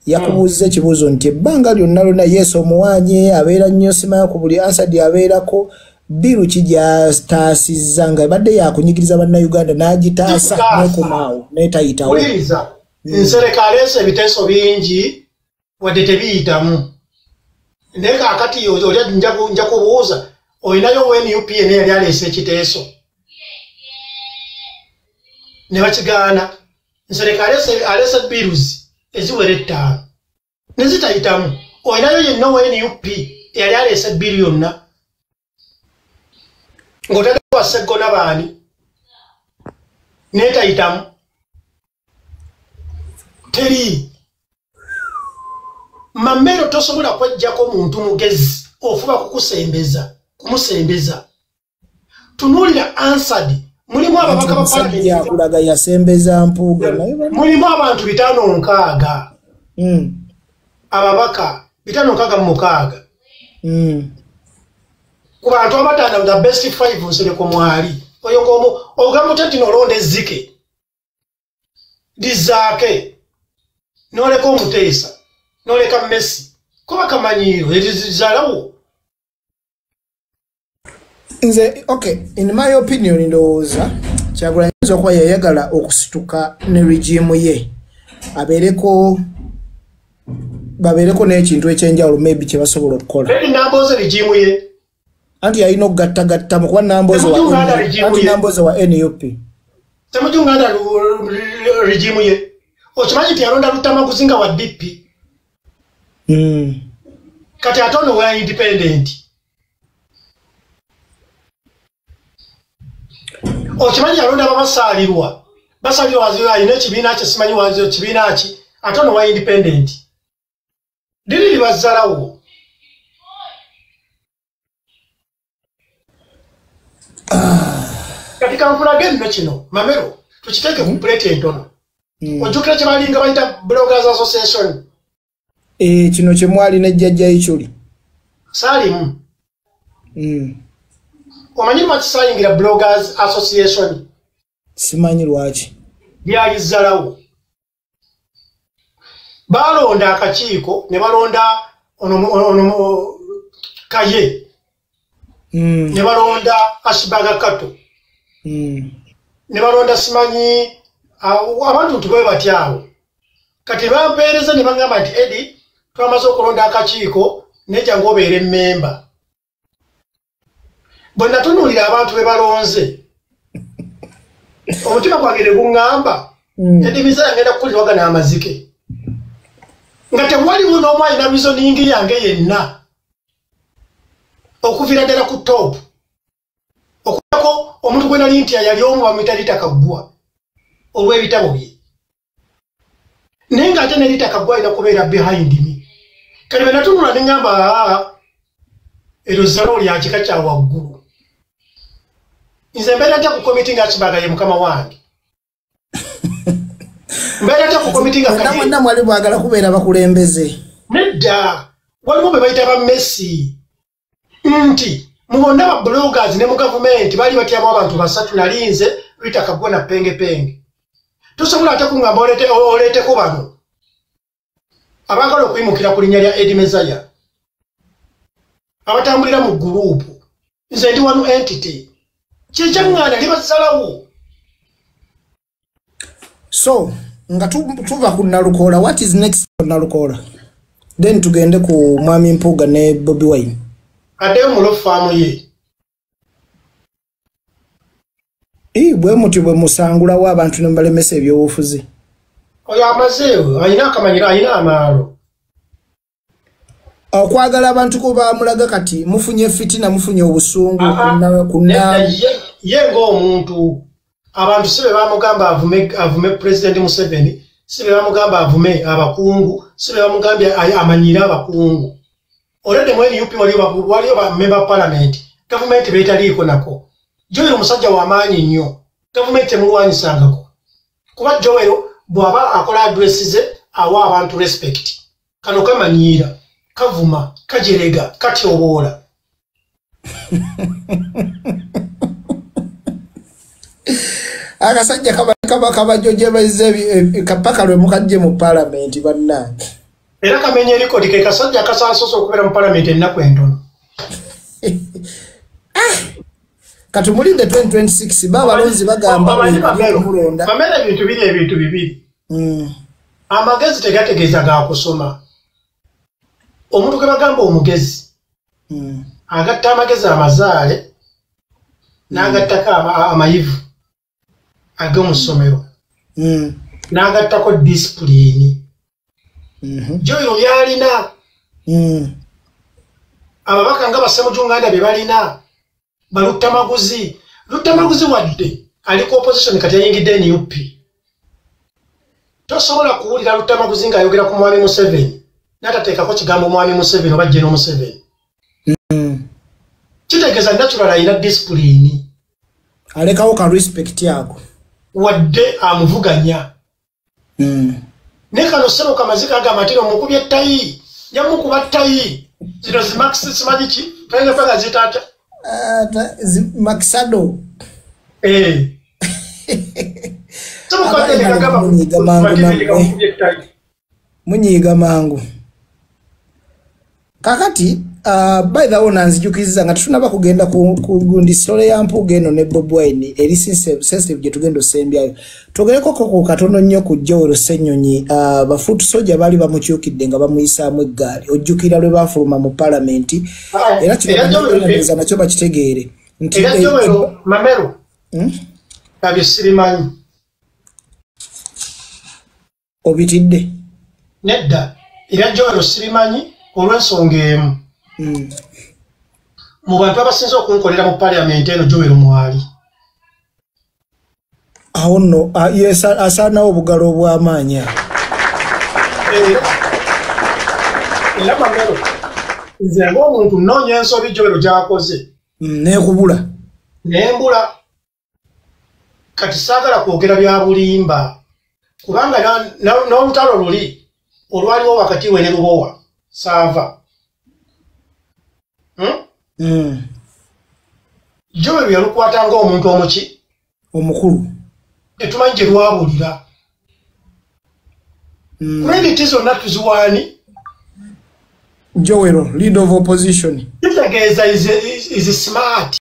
Speaker 1: yakubuuzizza ekibuuzo nti ebbanga lyonna lyonna Yesu omuwaanye abeera nnyo simayo ku buli Ansadi abeerako biru kijataasizza nga badde yakunyigiriza bannayuganda n'agitaasa n'ekomaawo n'etayitawo
Speaker 2: Nsereko aleese ebiteeso bingi wadde tebiyitamu ndeka akati yo oli nja kubuuza oyinayo weni UPN yali alese ekiteeso ne bakigaana nsereka alese bills eziwere 5 nezitayitamu oyinayo yenna weni UP yali alese bill yonna ngotadde wasegona baani netayitamu teri Mamero tosobola kwajjako muntu mugezi ofuba kumusembeza tunulira answered mulimu ababaka ba parliament
Speaker 1: yakulaga yasembeza mpuga
Speaker 2: mulimu abantu 5 ababaka 5 mu 6 ku bantu abatanda the best 5 nsereko mwali oyo ngomo ogambo tati nolonde zike dizake noleko omutesa noleka Messi kuba kamanyiro ezizalawo
Speaker 1: nze okay in my opinion ndowooza Kyagulanyi kwa yayagala okusituka ne regime ye babeereko n'ekintu ekyenjawulo maybe kye basobola okukola
Speaker 2: namboze regime ye
Speaker 1: anti alina okugattagatta mu kuba namboze wa NUP
Speaker 2: temujunganda regime ye okimanyi ti yalonda Lutamaguzi nga wa DP kati atono wa independent okimanyi yalonda basalirwa waziwa ine kibiina kye simanyi waziwa kibiina ki atono wa independent dili bazalawo kati kampula gendo kino Mamero tukiteke ku plate entono ojukira kye balinga bayita Bloggers Association
Speaker 1: kino kye mwali nejjajja ichuli
Speaker 2: salimu omanyi makisayingira Bloggers Association
Speaker 1: simanyi lwaki
Speaker 2: byali zalawo balonda akakiiko ne balonda ono kaye ne balonda Ashibaga Kato ne balonda simanyi abantu tubaye batyawo kati bampeereza ne bangamba nti Eddie twamaze okulonda akakiiko nejja ngobeere memba bwe natunuulira abantu be balonze omutima gwange ne guŋŋamba Eddie Misaya ngenda kukulirwagana amazike nga tewaliwo n'omu alina mizoningi yange yenna okuviira ddala ku top okubako omuntu gwe nali nti yali omu bamwita litakaggwa olw'ebitabo bye naye ng'ate ne litakaggwa alina kubeera behind me kati bwe natunula ne ŋŋamba eryo zzalo lya kika kya waggulu nze mbeera ntya ku komiti nga Kibaga ye mukama wange mbeera ntya ku komiti nga
Speaker 1: mwenna mwali bwagala kubeera bakulembeze
Speaker 2: nedda waliwo be bayita ba Messi nti mubonna ba bloggers ne mu gavumenti bali batyamu abantu 3 nalinze litakaggwa na penge tosobola ate kuŋŋamba oleeteko bano abaagala okuyimukira ku linnya lya Eddie Misaya abatambulira mu gurupu nze ndi wano entity kyekyaŋŋaana libazalawo
Speaker 1: so nga tuva ku Nalukoola what is next for Nalukoola then tugende ku Mwami Mpuuga ne Bobi Wine
Speaker 2: addeyo mulofaamu ye
Speaker 1: bwe mutyo bwe musangulawo abantu ne balemesa ebyobufuzi
Speaker 2: oyo amazeewo ayina akamanyiro ayina amaalo
Speaker 1: okwagala abantu ko bamulaga kati mufunye fitina mufunye obusungu
Speaker 2: ye ng'omuntu abantu sibe bamugamba avume President Museveni sibe bamugamba avume abakungu sibe bamugambye amanyire abakungu already mwene UP waliyo ba member parliament government betaliiko nako Joel musajja wa maanyi nnyo government emulwanyisangako kuba Joel bw'aba akola addresses awa abantu respect kano kamanyiira kavuma kajerega katyoboola
Speaker 1: akasajja kabajoje bazze kapaka lwe mukajje mu parliament bannange
Speaker 2: era kamenye record ke kasajja kasasoso okubera mu parliament ennaku entono
Speaker 1: katumulinde 2026 babalonzi bagamba mulonda
Speaker 2: bamene ebintu bibiri amagezi tegategeeza ga kusoma omuntu gwe bagamba omugezi agatta amagezi amazaale n'agattako amayivu ag'omusomero n'agattako disipulini Joel byalina ababaka nga Bassemujjunganda bye balina balutamaguzi wadde aliko opposition kati yayingidde NUP tosobola kuwulira lutamaguzi ng'ayogera ku mwami Museveni n'atateekako kigambo mwami Museveni oba General Museveni kitegeeza natural ayina disipulini
Speaker 1: alekawo ka respect yako
Speaker 2: wadde amuvuganya ne kano ssebo kamazika agamatiro mukubye ttayi nyamukuba ttayi zino zimax simanyi ki tayina panga zitata
Speaker 1: Maxado munyiga mangu kakati by the way nanzijukiriza nga tunaba kugenda ku gundi story ya Mpuuga eno ne Bob Wine eri sensitive gye tugenda osembyayo togereko ko katono nnyo ku Joel Ssenyonyi bafutu soja bali bamukyukidde nga bamuyisaamu eggaali ojjukira lwe bafuluma mu parliament era kibaza nakyo bakitegeere nti
Speaker 2: Joel Mamero abye sirimanyi
Speaker 1: obitidde
Speaker 2: nedda era Joel sirimanyi olw'ensonga emu mu bantu abasinze okunkolera mu parliament eno Joel mwali
Speaker 1: awo nno asaanawo obugalo obw'amaanyi
Speaker 2: era Mamero nze ng'omuntu nnoonya ensobi Joel gy'akoze
Speaker 1: neekubula
Speaker 2: nembula kati saagala kwogera bya bulimba kubanga n'olutalo luli olwaliwo wakati we ne Lubowa saava Joel yalukwata ng'omuntu omuki
Speaker 1: omukulu
Speaker 2: tetumanyi gye lwabulira credit zonna tuziwaani
Speaker 1: Joel leader of opposition
Speaker 2: kitegeeza is smart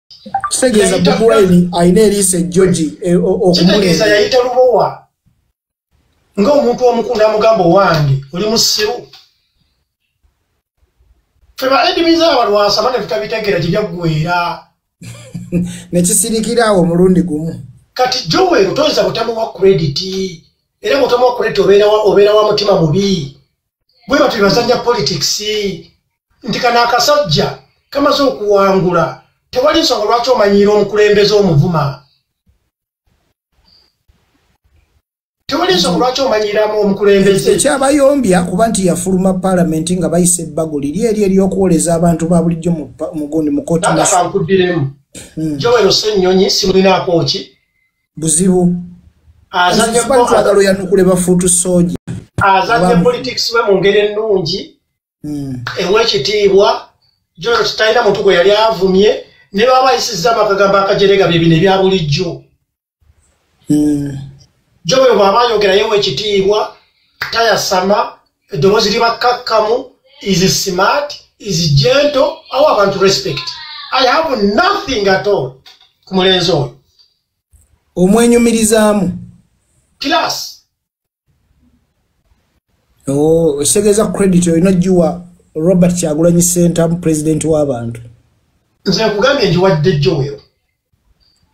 Speaker 1: kitegeeza Bob Wine ayina eriise George
Speaker 2: kitegeeza yayita Lubowa ng'omuntu omukulu amugamba owange oli musiru feba edimiza abalwasa bane tutabitegeera gye byaggwera
Speaker 1: nekisirikira awo omulundi gumu
Speaker 2: kati Joel toyinza butamuwa credit era butamuwa credit obeera wa mutima mubi bwe batu bazanya politics nti kana akasajja kamaze okuwangula tewali nsonga lwaki omanyiira omukulembeze omuvuma tewali nsonga lwaki omanyiiramu omukulembeze
Speaker 1: ekyabayombya kuba nti yafuluma parliament nga bayise ebbago liri eri ery'okuwoleza abantu ba bulijjo mugundi mu kooti
Speaker 2: nakankudiremu Joel Ssenyonyi simulinaako ki
Speaker 1: buzibu azanyagalo yanukule bafuutu soja
Speaker 2: azanye politics we mu ngeri ennungi ew'ekitiibwa Joel kitalina muntu gwe yali avumye ne baba bayisizza amagambo akajerega bye bino ebya bulijjo Joel bw'aba ayogerayo w'ekitiibwa tayasama eddoboozi libakkakkamu is smart is gentle awa abantu respect I have nothing at all ku mulenzi oyo
Speaker 1: omwenyumirizaamu
Speaker 2: class
Speaker 1: esegeza credit olina giwa Robert Kyagulanyi Ssentamu president w'abantu
Speaker 2: nze nkugambye ngiwadde Joel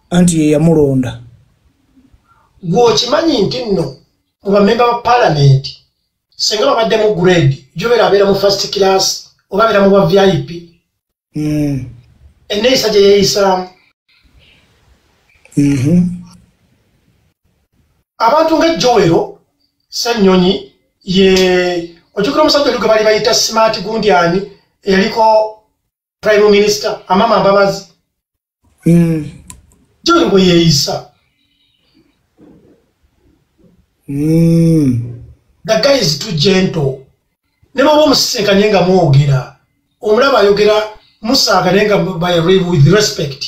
Speaker 1: anti ye yamulonda
Speaker 2: gwokimanyi nti nno mu bamemba ba parliament singa babadde mu grade Joel abeera mu first class oba abeera mu bwa VIP enneeyisa gye yeeyisaamu abantu nga Joel Ssenyonyi ye ojjukira omusajja oli gwe bali bayita smart gundi ani eyaliko prime minister Amama Mbabazi Joel bwe yeeyisa the guy is too gentle ne bw'oba omusisinkanye nga mwogera omulaba ayogera musaagane nga with respect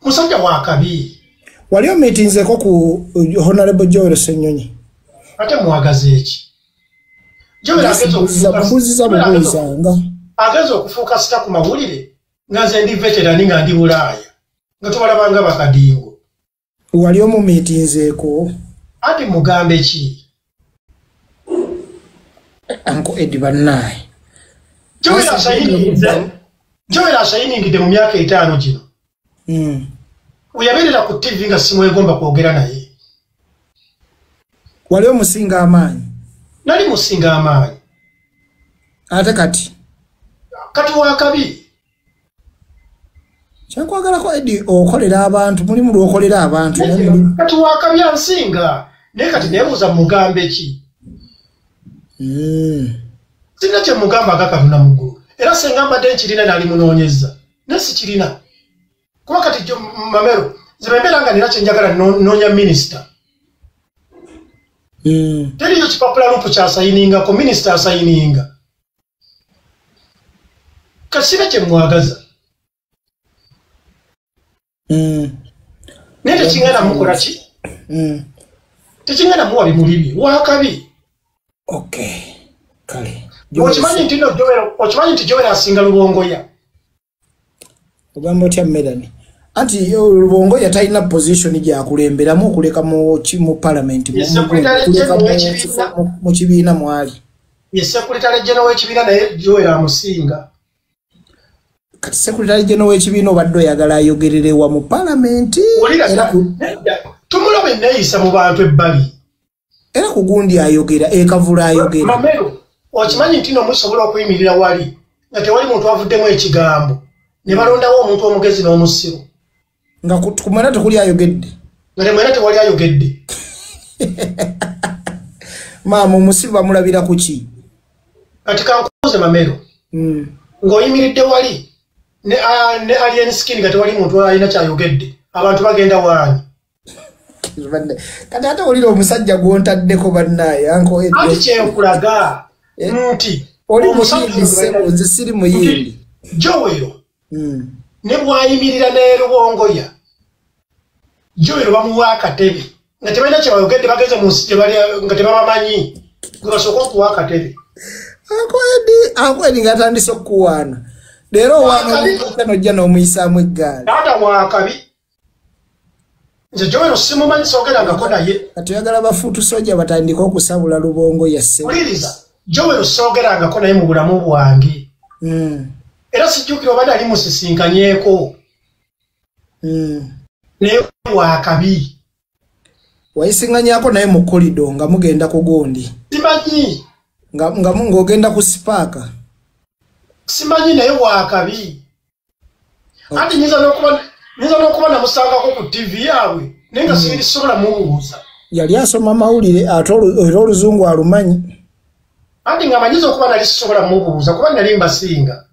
Speaker 2: musajja wakabi
Speaker 1: wali omitinzeko ku Honorable Joel Ssenyonyi
Speaker 2: ate mwagaze eki Joel ageza okufuuka sita ku mawulire nga nze ndi veterani nga ndi Bulaaya nga tubalabanga bakadingo
Speaker 1: wali omumitinzeeko
Speaker 2: ati mugambe ki
Speaker 1: Uncle Eddie Banai.
Speaker 2: Joel asayiningidde mu myaka 5 gino. Uyabeerera ku TV nga simwegomba kwogera naye.
Speaker 1: Wali omusinga amaanyi?
Speaker 2: Nali musinga amaanyi.
Speaker 1: Ate kati
Speaker 2: wakabi.
Speaker 1: Kyankwagalako Eddie okolera abantu, mulimu lw'okolera abantu.
Speaker 2: Kati wakabi ansinga. Naye kati neebuuza mugambe ki? Sina kye mugamba agakatuna muggulu. Era senga mbadde nkirina nali munoonyeza. Ne sikirina. Kuba kati Mamero, zibembeera nga nina kye njagala noonya minisita. Teriyo kipapula lupu kyasayiningako, minisita asayininga. Kasibe kye mwagaza. Naye tekingana mukola ki? Tekingana muwa bimuli bye, wakabi.
Speaker 1: Okay. Kale.
Speaker 2: Okimanyi nti Joel asinga Lubongoya.
Speaker 1: Ogamba otya Melanie. Anti Lubongoya talina position gyakulemberamu okuleka mu parliament mu kibiina mwali.
Speaker 2: Ye Secretary General w'ekibiina naye Joel amusinga.
Speaker 1: Kati Secretary General w'ekibiina obadde oyagala ayogererewa mu parliament.
Speaker 2: Tumulobe neeyisa mu bantu ebbali.
Speaker 1: Era ku gundi ayogera, ekavula ayogera.
Speaker 2: Mamero, okimanyi nti no musobola okuyimirira wali nga tewali muntu avuddemu ekigambo. Ne balondawo omuntu omugezi n'omusiru.
Speaker 1: Nga kumwana tekuli ayogedde.
Speaker 2: Nga mwena tewali ayogedde.
Speaker 1: Maama omusiru bamulabira ku ki?
Speaker 2: Kati kankubuuze Mamero. Ng'oyimiridde wali ne alien skin nga tewali muntu alina kyayogedde. Abantu bagenda waani.
Speaker 1: Kati ate olira omusajja gw'ontaddeko bannaye Uncle Eddie.
Speaker 2: Anti kyenkulaga nti
Speaker 1: oli musajja ssebo nze siri muyindi.
Speaker 2: Joel ne bwayimirira ne Lubongoya. Joel bamuwa akatebe nga tebalina kyebayogedde bageze mu nsi nga tebabamanyi gwe basooka okuwa akatebe. Uncle
Speaker 1: Eddie ng'atandise okuwaana. Leero owaana nojja n'omuyisaamu eggaali.
Speaker 2: Taata wakabi. Nze Joel simumanyi soogerangako naye.
Speaker 1: Kati oyagala bafuutu soja batandika okusabula Lubongoya ssebo.
Speaker 2: Uliriza, Joel soogerangako naye mu bulamu bwange. Era sijjukira oba nali musisinkanyeko. Naye wakabi.
Speaker 1: Wayisiŋŋanyako naye mu kolido nga mugenda ku gundi.
Speaker 2: Simanyi.
Speaker 1: Ng'ogenda ku sipaaka.
Speaker 2: Simanyi naye wakabi. Ati nyiza n'okuba namusangako ku TV yaabwe naye nga sindisobola mubuuza.
Speaker 1: Yali asoma mawulire ate era oluzungu alumanyi.
Speaker 2: Anti nga manyiza okuba nali sisobola mubuuza kuba nali mbasinga.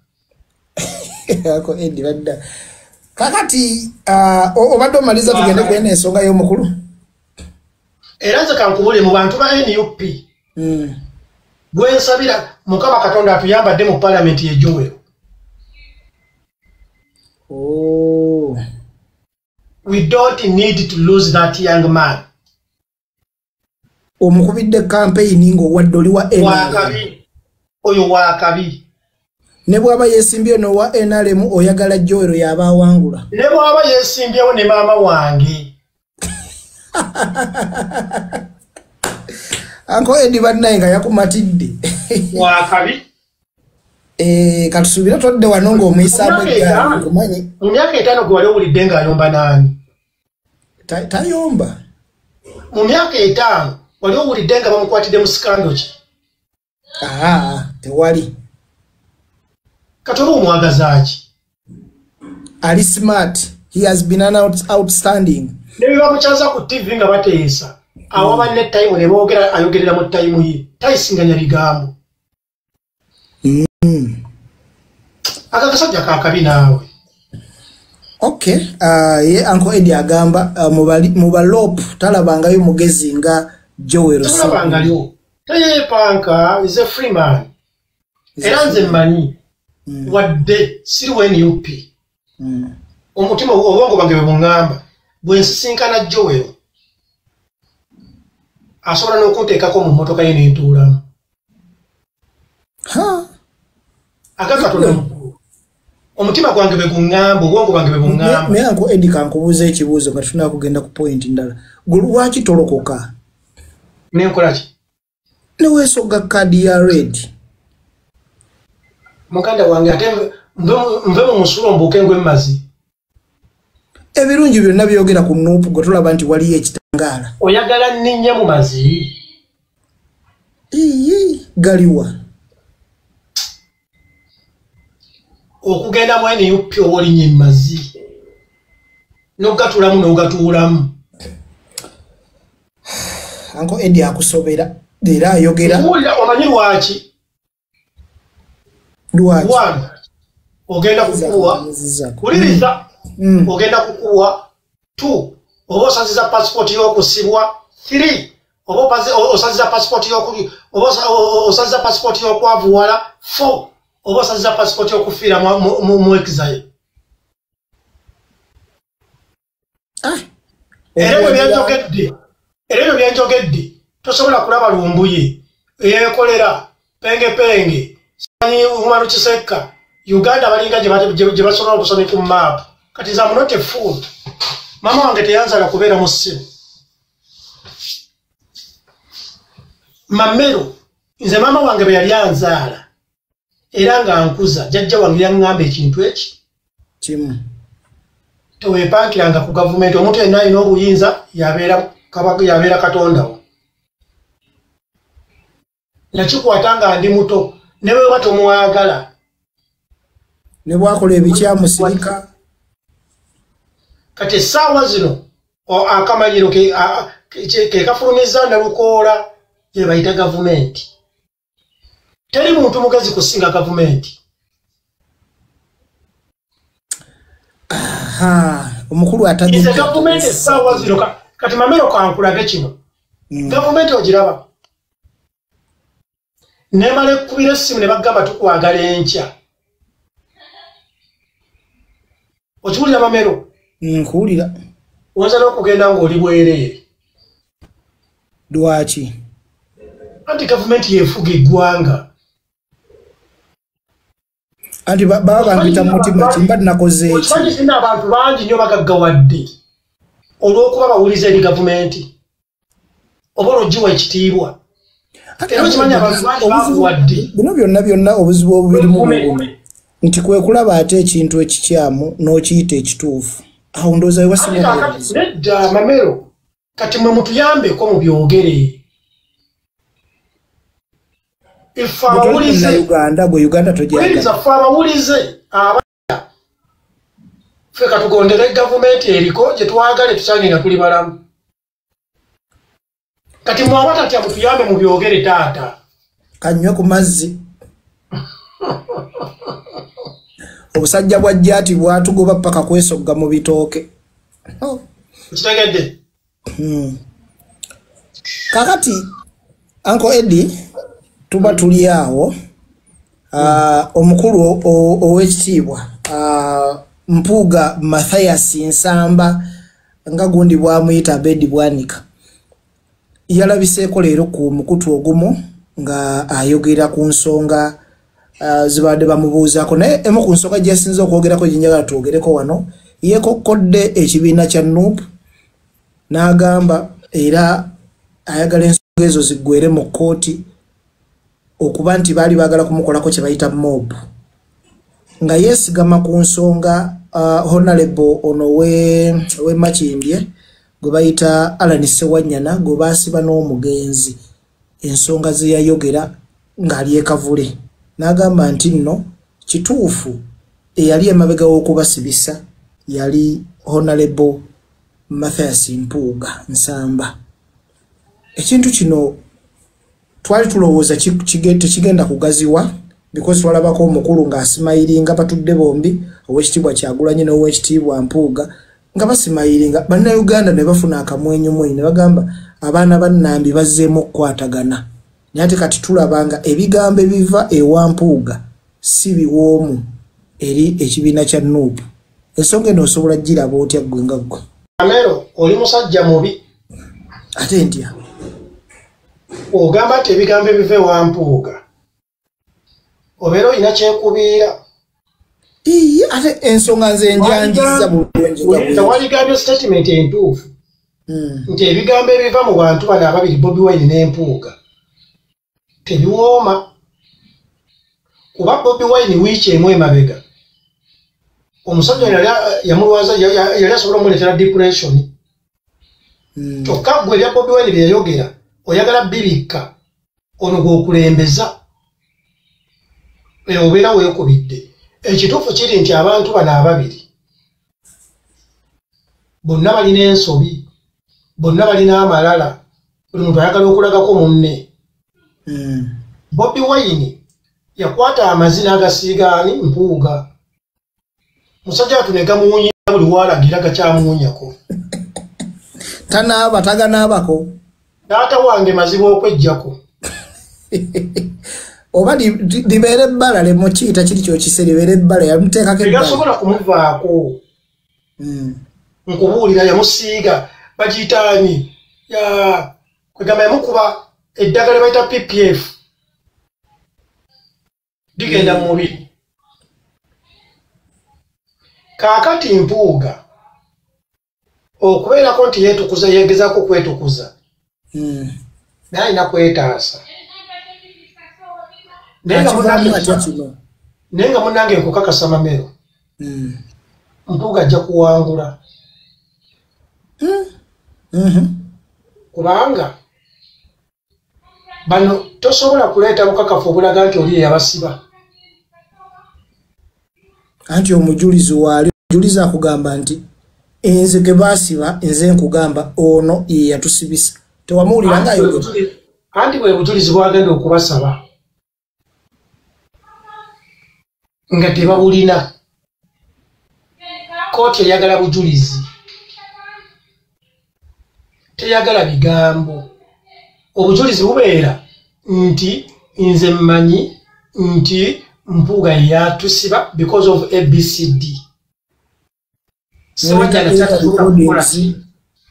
Speaker 1: Ako Eddie badda. Kakati obadde omaliza tugende kwena ensonga y'omukulu.
Speaker 2: Era nze kankubule mu bantu ba NUP. Gwe nsabira Mukama Katonda atuyambadde mu parliament ye Joel. We don't need to lose that young man.
Speaker 1: Omukubidde campaign ng'owadde oli wa NRM.
Speaker 2: Wakabi. Oyo wakabi.
Speaker 1: Ne bw'aba yeesimbye no wa NRM oyagala Joel yaba awangula.
Speaker 2: Ne bw'aba yeesimbyewo ne maama wange.
Speaker 1: Uncle Eddie bannaye nga yakumatidde.
Speaker 2: Wakabi.
Speaker 1: Katusuubira todde wano ng'omuyisaamu eggaali kumanyi.
Speaker 2: Mu myaka 5 gwe wali owulidde ng'ayomba naani?
Speaker 1: Tayomba.
Speaker 2: Mu myaka 5 wali owulidde nga bamukwatidde mu sikando ki?
Speaker 1: Tewali.
Speaker 2: Kati oba omwagaza ki?
Speaker 1: Ali smart. He has been an outstanding.
Speaker 2: Ne bamukyaza ku TV nga bateesa. Awo banne time ne boogera ayogerera mu time ye. Tayisinganya bigambo. Akakasajja kakabi naawe.
Speaker 1: Okay. Ye Uncle Eddie agamba mu balopu talabangayo mugezi nga Joel Osoro.
Speaker 2: Talabangayo. Teyeepanka is a free man. Era nze mmanyi. Wadde siri wa NUP. Omutima obwongo bwange bwe buŋŋamba. Bwe nsisinkana Joel. Asobola n'okunteekako mu mmotoka ye n'entuulamu. Agakatonda mukulu. Omutima gwange bwe guŋŋamba, obwongo bwange bwe buŋŋamba.
Speaker 1: Naye Uncle Eddie kankubuuza ekibuuzo nga tufunaa kugenda ku point ndala. Gwe lwaki tolokoka?
Speaker 2: Nenkola ki?
Speaker 1: neweesogga kkaadi ya red
Speaker 2: mukanda wange ate nve mu musulo mbuuke ngwe mmazi
Speaker 1: ebirungi byonna byogera ku Nuupu gwe tulaba nti waliyo ekitangaala
Speaker 2: oyagala nninnya mu mazi
Speaker 1: galiwa
Speaker 2: okugenda mwene yuppya oba olinnye mu mazi n'ogatulamu n'ogatuulamu
Speaker 1: Uncle Eddie akusobera era ayogera
Speaker 2: omanyi lwaki ogenda kukuwa kuliriza ogenda kukuwa 2 oba osaziza passport y'okusibwa 3 oba osaziza passport y'okwavuwala 4 oba osaziza passport y'okufiira mu exile era ebyo byenjogedde tosobola kulaba lumbuye eyekolera penge sanyi Umaru Kisekka Uganda balinga gye basobola okusoma ku map kati za munote food mama wange teyanzaga kubeera mu ssimu Mamero nze mama wange bwe yali anzaala era nga nkuza jjajja wange yaŋŋamba ekintu eki
Speaker 1: kimu
Speaker 2: teweepankiranga ku gavumenti omuntu yenna alina obuyinza yabeera Katonda wo nakikwata nga ndi muto ne bwe batomwagala
Speaker 1: ne bwakola ebikyamusirika
Speaker 2: kati essaawa zino akamanyiro ke kafulumiza nalukoola gye bayita gavumenti teri muntu mugezi kusinga gavumenti
Speaker 1: omukulu
Speaker 2: atageze gavumenti essaawa zino kati Mamero kankulage kino gavumenti ogiraba nemala ekkubira essimu ne bagamba tukwagala enkya okiwulira Mamero
Speaker 1: nkuwulira
Speaker 2: oyinza n'okugenda ng'oli bwereere
Speaker 1: lwaki
Speaker 2: anti gavumenti yefuga eggwanga
Speaker 1: anti baba bampita mutima kimba nakoze eki
Speaker 2: okimanyi sina abantu bangi nnyo bagaggawadde olw'okuba bawuliza eri gavumenti oba olw'ogiwa ekitiibwa era okimanyi abantu bangi bakuwadde
Speaker 1: bino byonna obuzibu obubirimu buno nti kwe kulaba ate ekintu ekikyamu n'okiyita ekituufu awo ndowooza wewasinga
Speaker 2: nedda Mamero kati mwe mutuyambeko mu byogere ife abawulize
Speaker 1: Uganda gwe Uganda tojagala
Speaker 2: ffe abawulize abaya ffe katugondere gavumenti eriko gye twagale tusange nga tuli balamu kati mwe abatatya mutuyambe mu byogere taata
Speaker 1: kanywe ku mazzi obusajja bwa jjaati bwatugoba paka kwesogga mu bitooke
Speaker 2: kitegedde
Speaker 1: kakati Uncle Eddie tuba tuli awo omukulu ow'ekitiibwa Mpuuga Mathias Nsamba nga gundi bwamuyita Abedi Bwanika yalabiseeko leero ku mukutu ogumu nga ayogera ku nsonga zibadde bamubuuzaako naye emu ku nsonga gyasinze okwogerako gyenjagala twogereko wano yeekokkodde ekibiina kya Nuupu n'agamba era ayagala ensonga ezo ziggwere mu kkooti okuba nti baali baagala kumukolako kye bayita mob nga yeesigama ku nsonga honorable ono we Makindye gwe bayita Alan Sewanyana gwe baasiba n'omugenzi ensonga ze yayogera ng'ali ekavule n'agamba nti nno kituufu eyali emabega w'okubasibisa yali honorable Mathias Mpuuga Nsamba ekintu kino twali tulowooza tekigenda kugaziwa because twalabako omukulu ng'asimayiringa batudde bombi ow'ekitiibwa Kyagulanyi n'ow'ekitiibwa Mpuuga nga basimayiringa bannayuganda ne bafuna akamwenyumwenyu ne bagamba abaana bannambi bazzeemu okukwatagana naye ate kati tulabanga ebigambo ebiva ewa Mpuuga si biwoomu eri ekibiina kya Nuupu ensonga eno osobola giraba otya ggwe nga ggwe
Speaker 2: Mamero oli musajja mubi
Speaker 1: ate ntya
Speaker 2: ogamba nti ebigambo ebiva ewa Mpuuga obeera olina kyekubiira
Speaker 1: ate ensonga nze njanjiza
Speaker 2: bulungi statement entuufu nti ebigambo ebiva mu bantu bano ababiri Bobi Wine n'Empuuga tebiwooma kuba Bobi Wine wiiki emu emabega omusajja yamulwaza yali asobola omuleetera depression kyokka gwe ebya Bobi Wine bye yayogera oyagala bibikka ono gw'okulembeza obeera weekubidde ekituufu kiri nti abantu bano ababiri bonna balina ensobi bonna balina amalala buli muntu ayagala okulagako munne Bobi Wine yakwata amazina agasiigaani Mpuuga musajja atunega muwunya buli waalagira gakyamuwunyako
Speaker 1: tanaaba taganaabako
Speaker 2: taata wange mazibu okwejjako
Speaker 1: oba libeera ebbala lemukiyita kiri kyokise libeera ebbala yamuteekako
Speaker 2: egasobola kumuvaako nkubuulira yamusiiga bagiyitaani kwegamba yamukuba eddagala bayita PPF ligenda mu mubiri kaakati Mpuuga okubeerako nti yeetukuza yeegezaako kwetukuza naye alina kwetaasa naye nga munnange nkukakasa Mamero Mpuuga ajja kuwangula kubanga bano tosobola kuleeta bukakafu obulaga nti oli yabasiba
Speaker 1: anti omujulizi waali omujulizi akugamba nti enze ge baasiba nze nkugamba ono ye yatusibisa tewamuwulira ngaayogera
Speaker 2: anti bwe bujulizi bwagenda okubasaba nga tebabulina kooti eyagala bujulizi teyagala bigambo obujulizi bubeera nti nze mmanyi nti Mpuuga yatusiba because of ABCD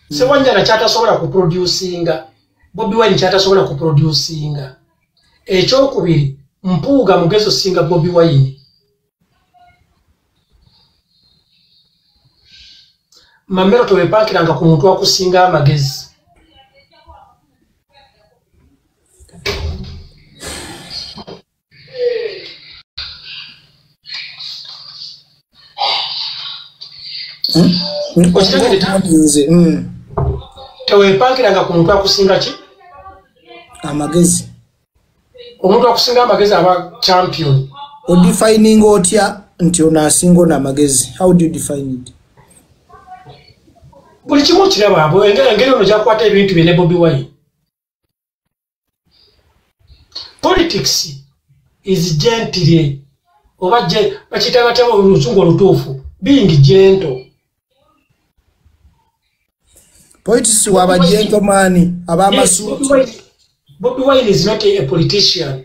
Speaker 2: Sewanyana kyatasobola kuproducinga Bobi Wine kyatasobola kuproducinga ekyokubiri Mpuuga mugezo singa Bobi Wine Mamero towepakiranga ku muntu akusinga amagezi tewepakiranga ku muntu akusinga ki
Speaker 1: amagezi
Speaker 2: omuntu akusinga amagezi aba champion
Speaker 1: odefining otya nti ono asinga ono amagezi how do you define it
Speaker 2: buli kimu kiraba abo engeri ono gyakwata ebintu bye ne Bobi Wine politics is gentle oba bakiyita batema oluzungu olutuufu being gentle
Speaker 1: politics waba gentleman abamasuuti
Speaker 2: Bobi Wine is not a politician.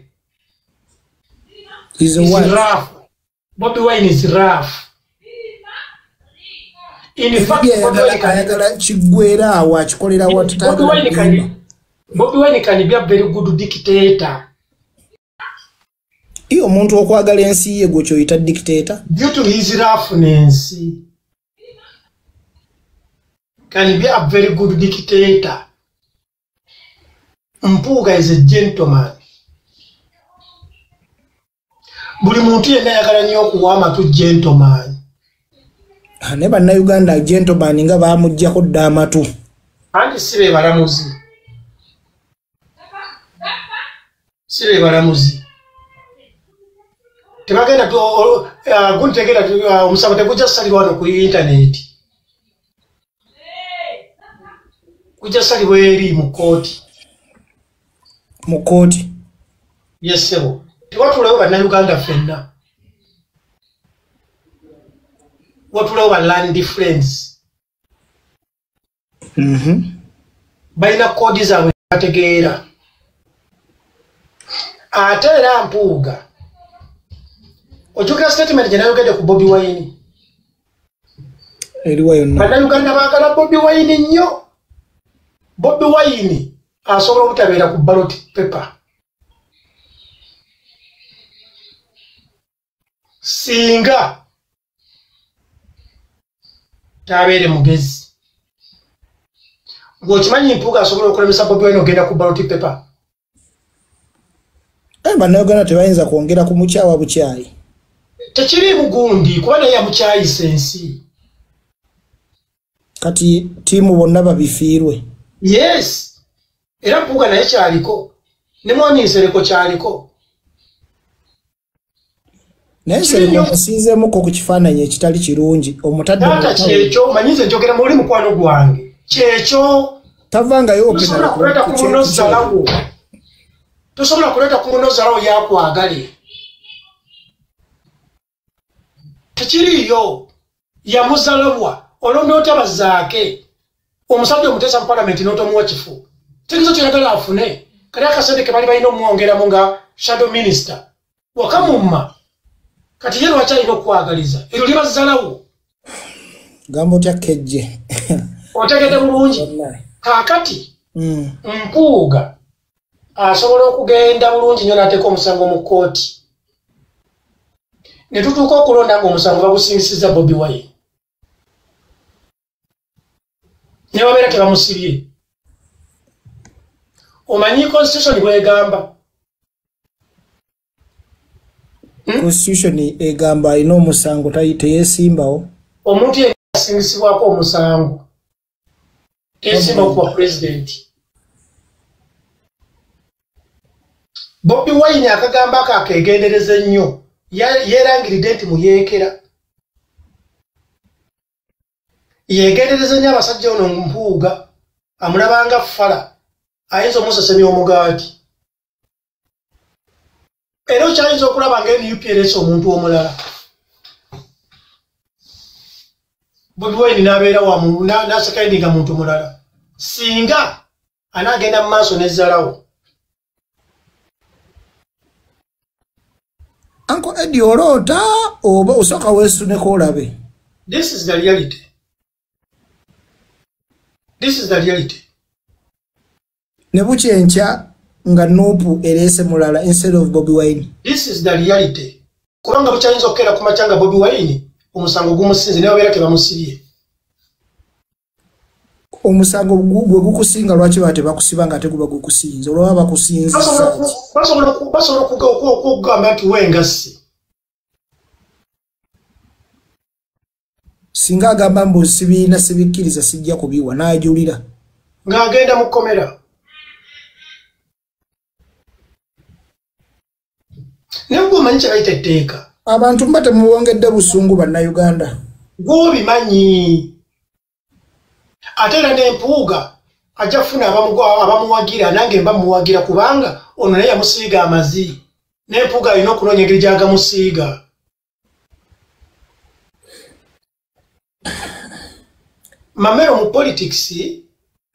Speaker 1: He's
Speaker 2: rough. Bobi Wine is rough. In fact, Bobi Wine can be a very good dictator.
Speaker 1: Iyo muntu okwagala ensi ye gwocho yita dictator.
Speaker 2: Due to his roughness, can be a very good dictator. Mpuuga is a gentleman. Buli muntu yenna ayagala nnyo okuwa amatu gentleman.
Speaker 1: Ne bannayuganda gentleman nga baamuggyako dda amatu.
Speaker 2: Anti sibe balamuzi. Sibe balamuzi. Tebagenda guntegera omusabo tegujja salibwa wano ku internet. Kujja salibwa eri mu kooti.
Speaker 1: Mukoti
Speaker 2: yes sebo tiwatulewo bannayuganda ffenna watulewo ba land friends balina koodi zaabwe bategeera ate era Mpuuga ojjukira statement gye nayogedde ku Bobi Wine
Speaker 1: eriwa yonna
Speaker 2: bannayuganda baagala Bobi Wine nnyo. Bobi Wine asobola obutabeera ku ballot paper singa tabeere mugezi. Ng'okimanyi Mpuuga asobola okulemesa Bobi Wine ogenda ku ballot paper.
Speaker 1: naye bannayuganda tebayinza kwongera ku mukyawa bukyayi.
Speaker 2: Tekiri mugundi kuba naye yamukyayisa ensi.
Speaker 1: Kati tiimu bonna babifiirwe.
Speaker 2: Yes. Era Mpuuga naye kyaliko. Ne Mwami Nsereko kyaliko.
Speaker 1: Naye Nsereko asiizeemuko ku kifaananyi ekitali kirungi. Omutadde
Speaker 2: taata kyekyo manyize njogera muli mukwano gwange. Kyekyo
Speaker 1: tavangayo
Speaker 2: opena kuleta ku munozalawo. Tosobola kuleta ku munozalawo yakwagale. Tekiriyo yamuzalabwa olondota bazaake omusajja omutesa mu parliament n'otomuwa kifu. Tekizo kyagala afune kali akasente ke bali balina omwongeramu nga shadow minister wakamumma kati ye lwaki alina okwagaliza eryo libazalawo
Speaker 1: gambo tya kejje
Speaker 2: otegedde bulungi kaakati Mpuuga asobola okugenda bulungi nnyo n'ateeka omusango mu kkooti ne tutuuka okulonda ng'omusango bagusingisiza Bobi Wine ne babeera tebamusibye. Omanyi constitution bwegamba?
Speaker 1: Constitution egamba alina omusango teyeesimbawo.
Speaker 2: Omuntu yenna asingisibwako omusango teyeesimbawo kuba president. Bobi Wine akagamba ako akegendereza ennyo yeerangiridde nti muyeekera. Yeegendereza nnyo abasajja ono Mpuuga amulabanga fala ayinza omusesemya omugaati. Era okyayinza okulaba ng'NUP ereese omuntu omulala. Bobi Wine n'abeera wamu n'asekayindinga muntu mulala. Singa anaagenda mu maaso n'ezzalawo.
Speaker 1: Uncle Eddie oloota oba osooka weesuneko olabe.
Speaker 2: This is the reality. This is the reality.
Speaker 1: Ne bukyenkya nga Nuupu ereese mulala instead of Bobi Wine.
Speaker 2: This is the reality. Kubanga bukyayinza okukeera ku makya nga Bobi Wine omusango gumusinze ne babeera tebamusibye.
Speaker 1: Omusango gwe gukusinga lwaki bate bakusiba nga teguba gukusinze olwa bakusinze.
Speaker 2: Basobola okugamba nti wengasi.
Speaker 1: Singa agamba mbu sibiina sibikkiriza sijja kubiwa n'ajulira.
Speaker 2: Ng'agenda mu kkomera. Nebwo manyi kye bayita etteeka.
Speaker 1: Abantu mba temuwongedde busungu bannayuganda.
Speaker 2: Gw'obimanyi. Ate era n'Empuuga ajja kufuna abamuwagira nange mba muwagira kubanga ono naye yamusiiga amazi. N'Empuuga alina okunoonya engeri gy'agamusiiga. Mamero mu politics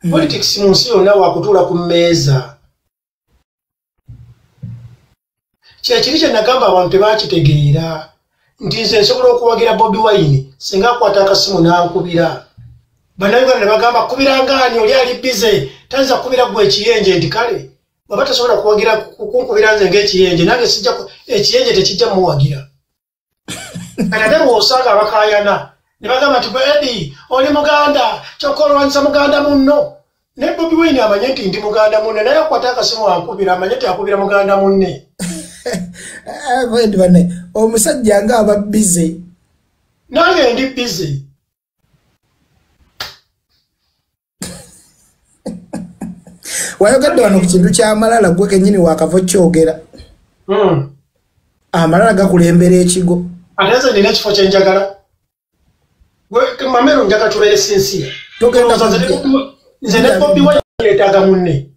Speaker 2: mu nsi yonna wakutuula ku mmeeza. Kyekiri kye nagamba abantu tebakitegeera nti nze nsobola okuwagira Bobi Wine singa akwata akasimu n'ankubira. Bannayuganda ne bagamba kubira ngaani oli ali bize tayinza kukubira gwe ekiyenje nti kale baba tasobola kuwagira kunkubira nze ng'ekiyenje nange sijja ekiyenje tekijja muwagira. Ate bw'osanga abakaayana ne bagamba nti Eddie oli Muganda kyokka olwanyisa Muganda munno. Ne Bobi Wine amanye nti ndi Muganda munne naye akwata akasimu ankubira amanye nti akubira Muganda munne.
Speaker 1: Omusajja nga aba bize.
Speaker 2: Nange ndi bize.
Speaker 1: Wayogadde wano ku kintu ky'amalala gwe kennyini wakava kyogera. Amalala gakulembera ekigo.
Speaker 2: Ate nze nina ekifo kye njagala. Mamero njagala tubeere sinsiya. Nze ne Bobi Wine yeetaaga munne.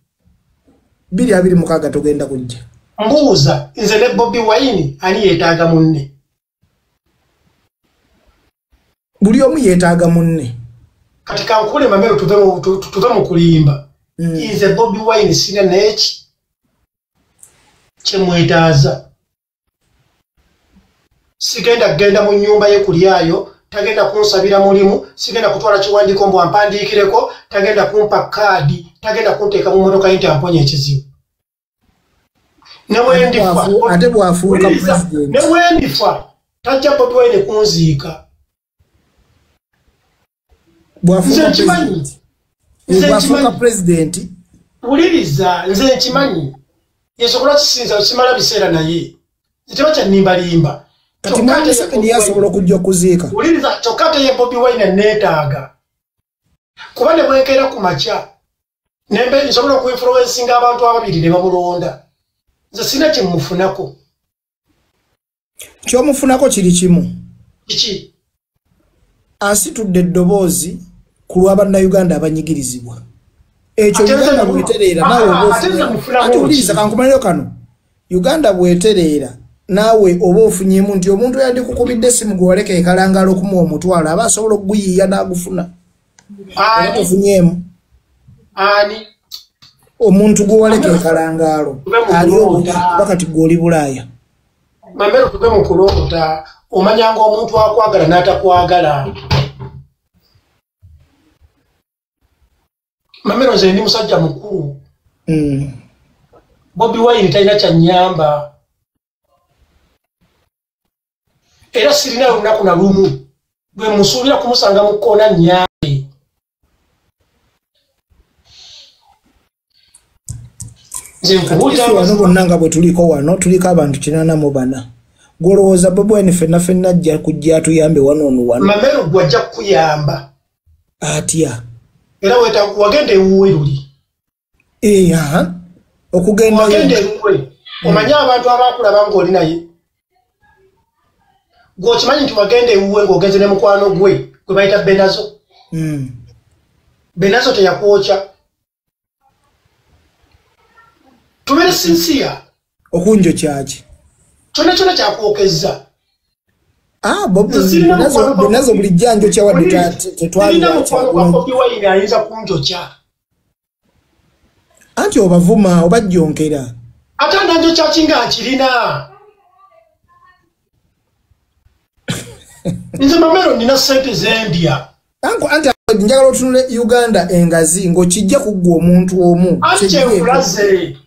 Speaker 1: 226 togenda kujja.
Speaker 2: Mbuuza nze ne Bobi Wine ani yeetaaga munne.
Speaker 1: Buli omu yeetaaga munne.
Speaker 2: Kati kankule Mamero tuve mu kulimba. Nze Bobi Wine sina n'eki kye mwetaaza. Sigenda kugenda mu nnyumba ye kulyayo, tagenda kunsabira mulimu, sigenda kutwala kiwandiiko mbu ampandiikireko, tagenda kumpa kaadi, tagenda kunteeka mu mmotoka nti amponya ekizibu.
Speaker 1: Ate bw'afuuka president.
Speaker 2: Ne bwendifa tajja Bobi Wine kunziika.
Speaker 1: Bw'afuuka president.
Speaker 2: Wuliriza nze nkimanyi. yesobola kisinza simala biseera naye ziteba kya nimbalimba
Speaker 1: kati mwanje Museveni yasobola okujja okuziika
Speaker 2: uliriza kyokka ye Bobi Wine neetaaga kuba ne bwekeera ku makya nembe nsobola okuinfluencinga abantu ababiri ne bamulonda nze sina kyemufunako
Speaker 1: kyomufunako kiri kimu
Speaker 2: kiki
Speaker 1: asitudde eddoboozi ku lw'abannayuganda abanyigirizibwa ekyo Uganda bwetereera naawe ate uliriza kankumaliro kano Uganda bwetereera naawe oba ofunyemu nti omuntu yandikukubidde essimu gwe waleka ekalangala okumuwa omutwalo aba asobola okuguyiiya n'agufuna ofunyemu
Speaker 2: ani
Speaker 1: omuntu gwe waleka ekalangalo aliyo bakati gwoli Bulaaya
Speaker 2: mamero tuve mu kulonda omanyanga omuntu akwagala n'atakwagala mamero nze ndi musajja mukulu Bobi Wine talina kyanyamba era sirina lunaku na lumu lwe musuubira kumusanga mu kkoona nnyambe nze nkubuulira
Speaker 1: wano bonna nga bwe tuliko wano tuliko abantu 84 gwolowooza Bobi Wine ffenna ajja kujja atuyambe wano
Speaker 2: mamero gwajja kukuyamba
Speaker 1: atya
Speaker 2: era wagenda ewuwe luli
Speaker 1: okugenda
Speaker 2: wagenda ewuwe omanye abantu abakulaba ng'oli naye gwokimanyi nti wagenda ewuwe ng'ogenze ne mukwano gwe bayita Benazo Benazo teyakwokya tubere sinsiya
Speaker 1: okunjo kyaki
Speaker 2: kyonna kyakwokezza
Speaker 1: Benazo buli jjanjo kyawadde
Speaker 2: tetwalinamukwanokwakobbi Wine ayinza kunjokya
Speaker 1: anti obavuma obajjonkera
Speaker 2: ate nanjo kyakinga nkirina nze mamero nina sente zendya
Speaker 1: anti njagala otunule Uganda engazi ng'okijja kuggwa omuntu omu
Speaker 2: kyenkulaze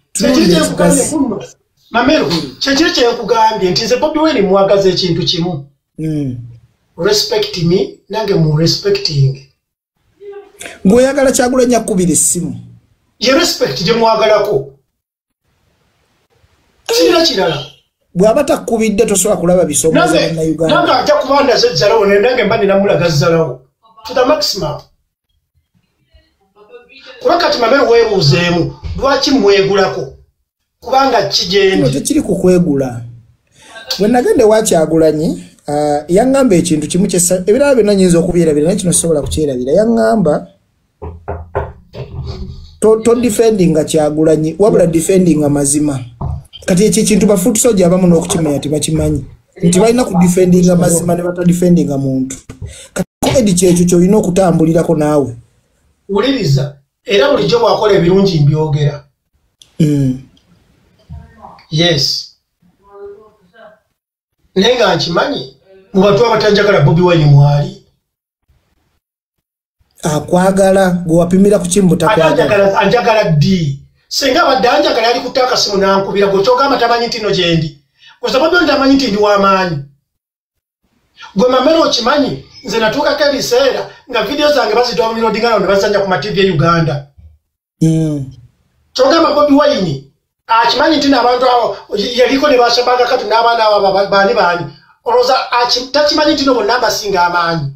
Speaker 2: mamero kyekiri kyenkugambye nti nze Bobi Wine mwagaza ekintu kimu respect me nange mu respecting
Speaker 1: ng'oyagala Kyagulanyi akkubira essimu
Speaker 2: ye respect gye mwagalako kirina kirala
Speaker 1: bw'aba takkubidde tosobola kulaba bisomoza bannayuganda
Speaker 2: nange ajja kuba naze zzalawo nange mba ninamulaga zzalawo to the maximum kuba kati mamero weebuuzeemu lwaki mwegulako kubanga kigendi
Speaker 1: tekiri kukwegula bwe nagende wa Kyagulanyi yaŋŋamba ekintu kimu ebirala byonna nyinza okubyerabira naye kino sobola kukyerabira yaŋŋamba to defendinga Kyagulanyi wabula defendinga mazima kati ekyo ekintu bafuuti soja abamu n'okukimanya tebakimanyi nti balina ku defendinga mazima ne bata defendinga muntu kati edi kyekyo kyolina okutambulirako naawe
Speaker 2: wuliriza era bulijjo bwakola ebirungi mbyogera yes naye nga nkimanyi mu bantu abatanjagala Bobi Wine mwali
Speaker 1: akwagala gwe wapimira ku kimbu takwagala
Speaker 2: anjagala ddi singa abadde anjagala ali kutta akasimu n'ankubira gwe kyogamba tamanyi nti no gye ndi kusa Bobi Wine tamanyi nti ndi w'amaanyi gwe mamero okimanyi nze natuukako ebiseera nga vidiyo zange bazidawuniloadinga ne bazanya ku mativi e Uganda kyogamba Bobi Wine akimanyi nti n'abantu abo yaliko ne bashabaga kati n'abaana abo baani olowooza takimanyi nti no bonna mbasinga amaanyi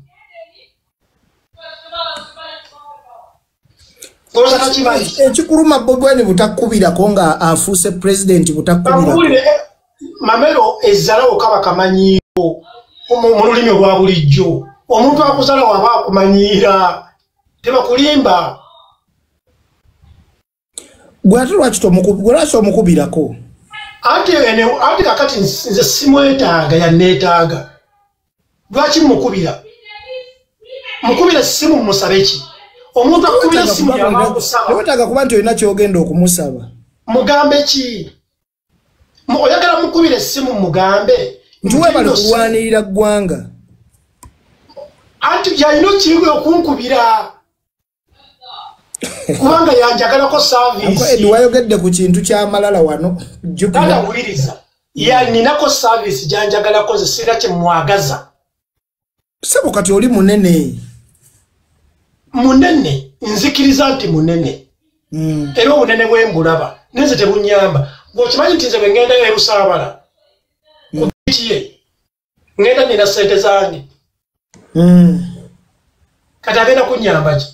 Speaker 1: ekikuluma Bobi Wine butakkubirako nga afuuse pulezidenti butakkubirako
Speaker 2: mamero ezzalawo kaba kamanyiiro mu lulimi olwa bulijjo omuntu akuzala waba akumanyiira tebakulimba
Speaker 1: gwe ate lwaki omukubirako
Speaker 2: ate kakati nze simwetaaga yanneetaaga lwaki mukubira essimu musabe ki omuntu akubira essimu
Speaker 1: yawetaaga kuba nti olina kyogenda okumusaba
Speaker 2: mugambe ki oyagala mukubira essimu mugambe
Speaker 1: nti webali kulwanirira ggwanga
Speaker 2: anti yalina okiwe okunkubira kubanga yanjagalako saavisi
Speaker 1: wayogedde ku kintu kyamalala wano
Speaker 2: wuliriza yaninako saavisi gyanjagalako nze sirina kyemwagaza
Speaker 1: sebo kati oli munene
Speaker 2: nzikiriza nti munene era obunene bwe mbulaba nenze tebunyamba Gochimanyi nti nze bwe ngenda e Busaabala ku bikiye ngenda nina ssente zange kati agenda kunnyamba ki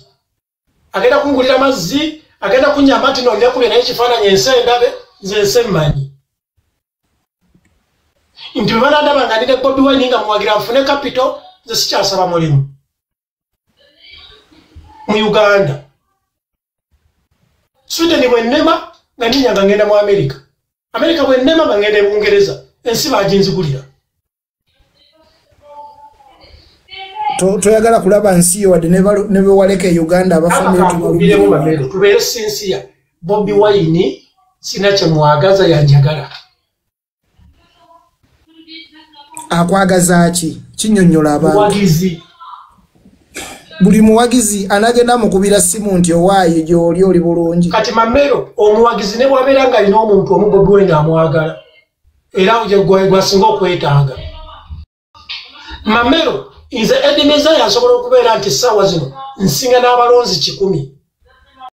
Speaker 2: agenda kungulira mazzi agenda kunnyamba nti nolina kubye naye ekifaananyi ensi endabe nze ensi mmanyi nti bwe banandaba nga ndine Bobi Wine nga muwagira nfune kapito nze sikyasaba mulimu mu Uganda Sweden bwe nnema nga nninya nga ngenda mu Amerika bwe nnema nga ngenda e Bungereza ensi baginzigulira
Speaker 1: toyagala kulaba nsi yo wadde ne bewaleka e Uganda abafamire
Speaker 2: tubeere sinsiya Bobi Wine sina kye mwagaza yanjagala
Speaker 1: akwagaza ki kinnyonnyola abantu
Speaker 2: wagizi
Speaker 1: buli muwagizi anagenda mukubira simu nti owaaye gy'oli oli bulungi
Speaker 2: kati Mamero omuwagizi ne bwabeera nga alina omuntu omu Bobi Wine amwagala era gwasinga okwetaaga Mamero nze Ebeneza yasobola okubeera nti essaawa zino nsinga n'abalonzi 100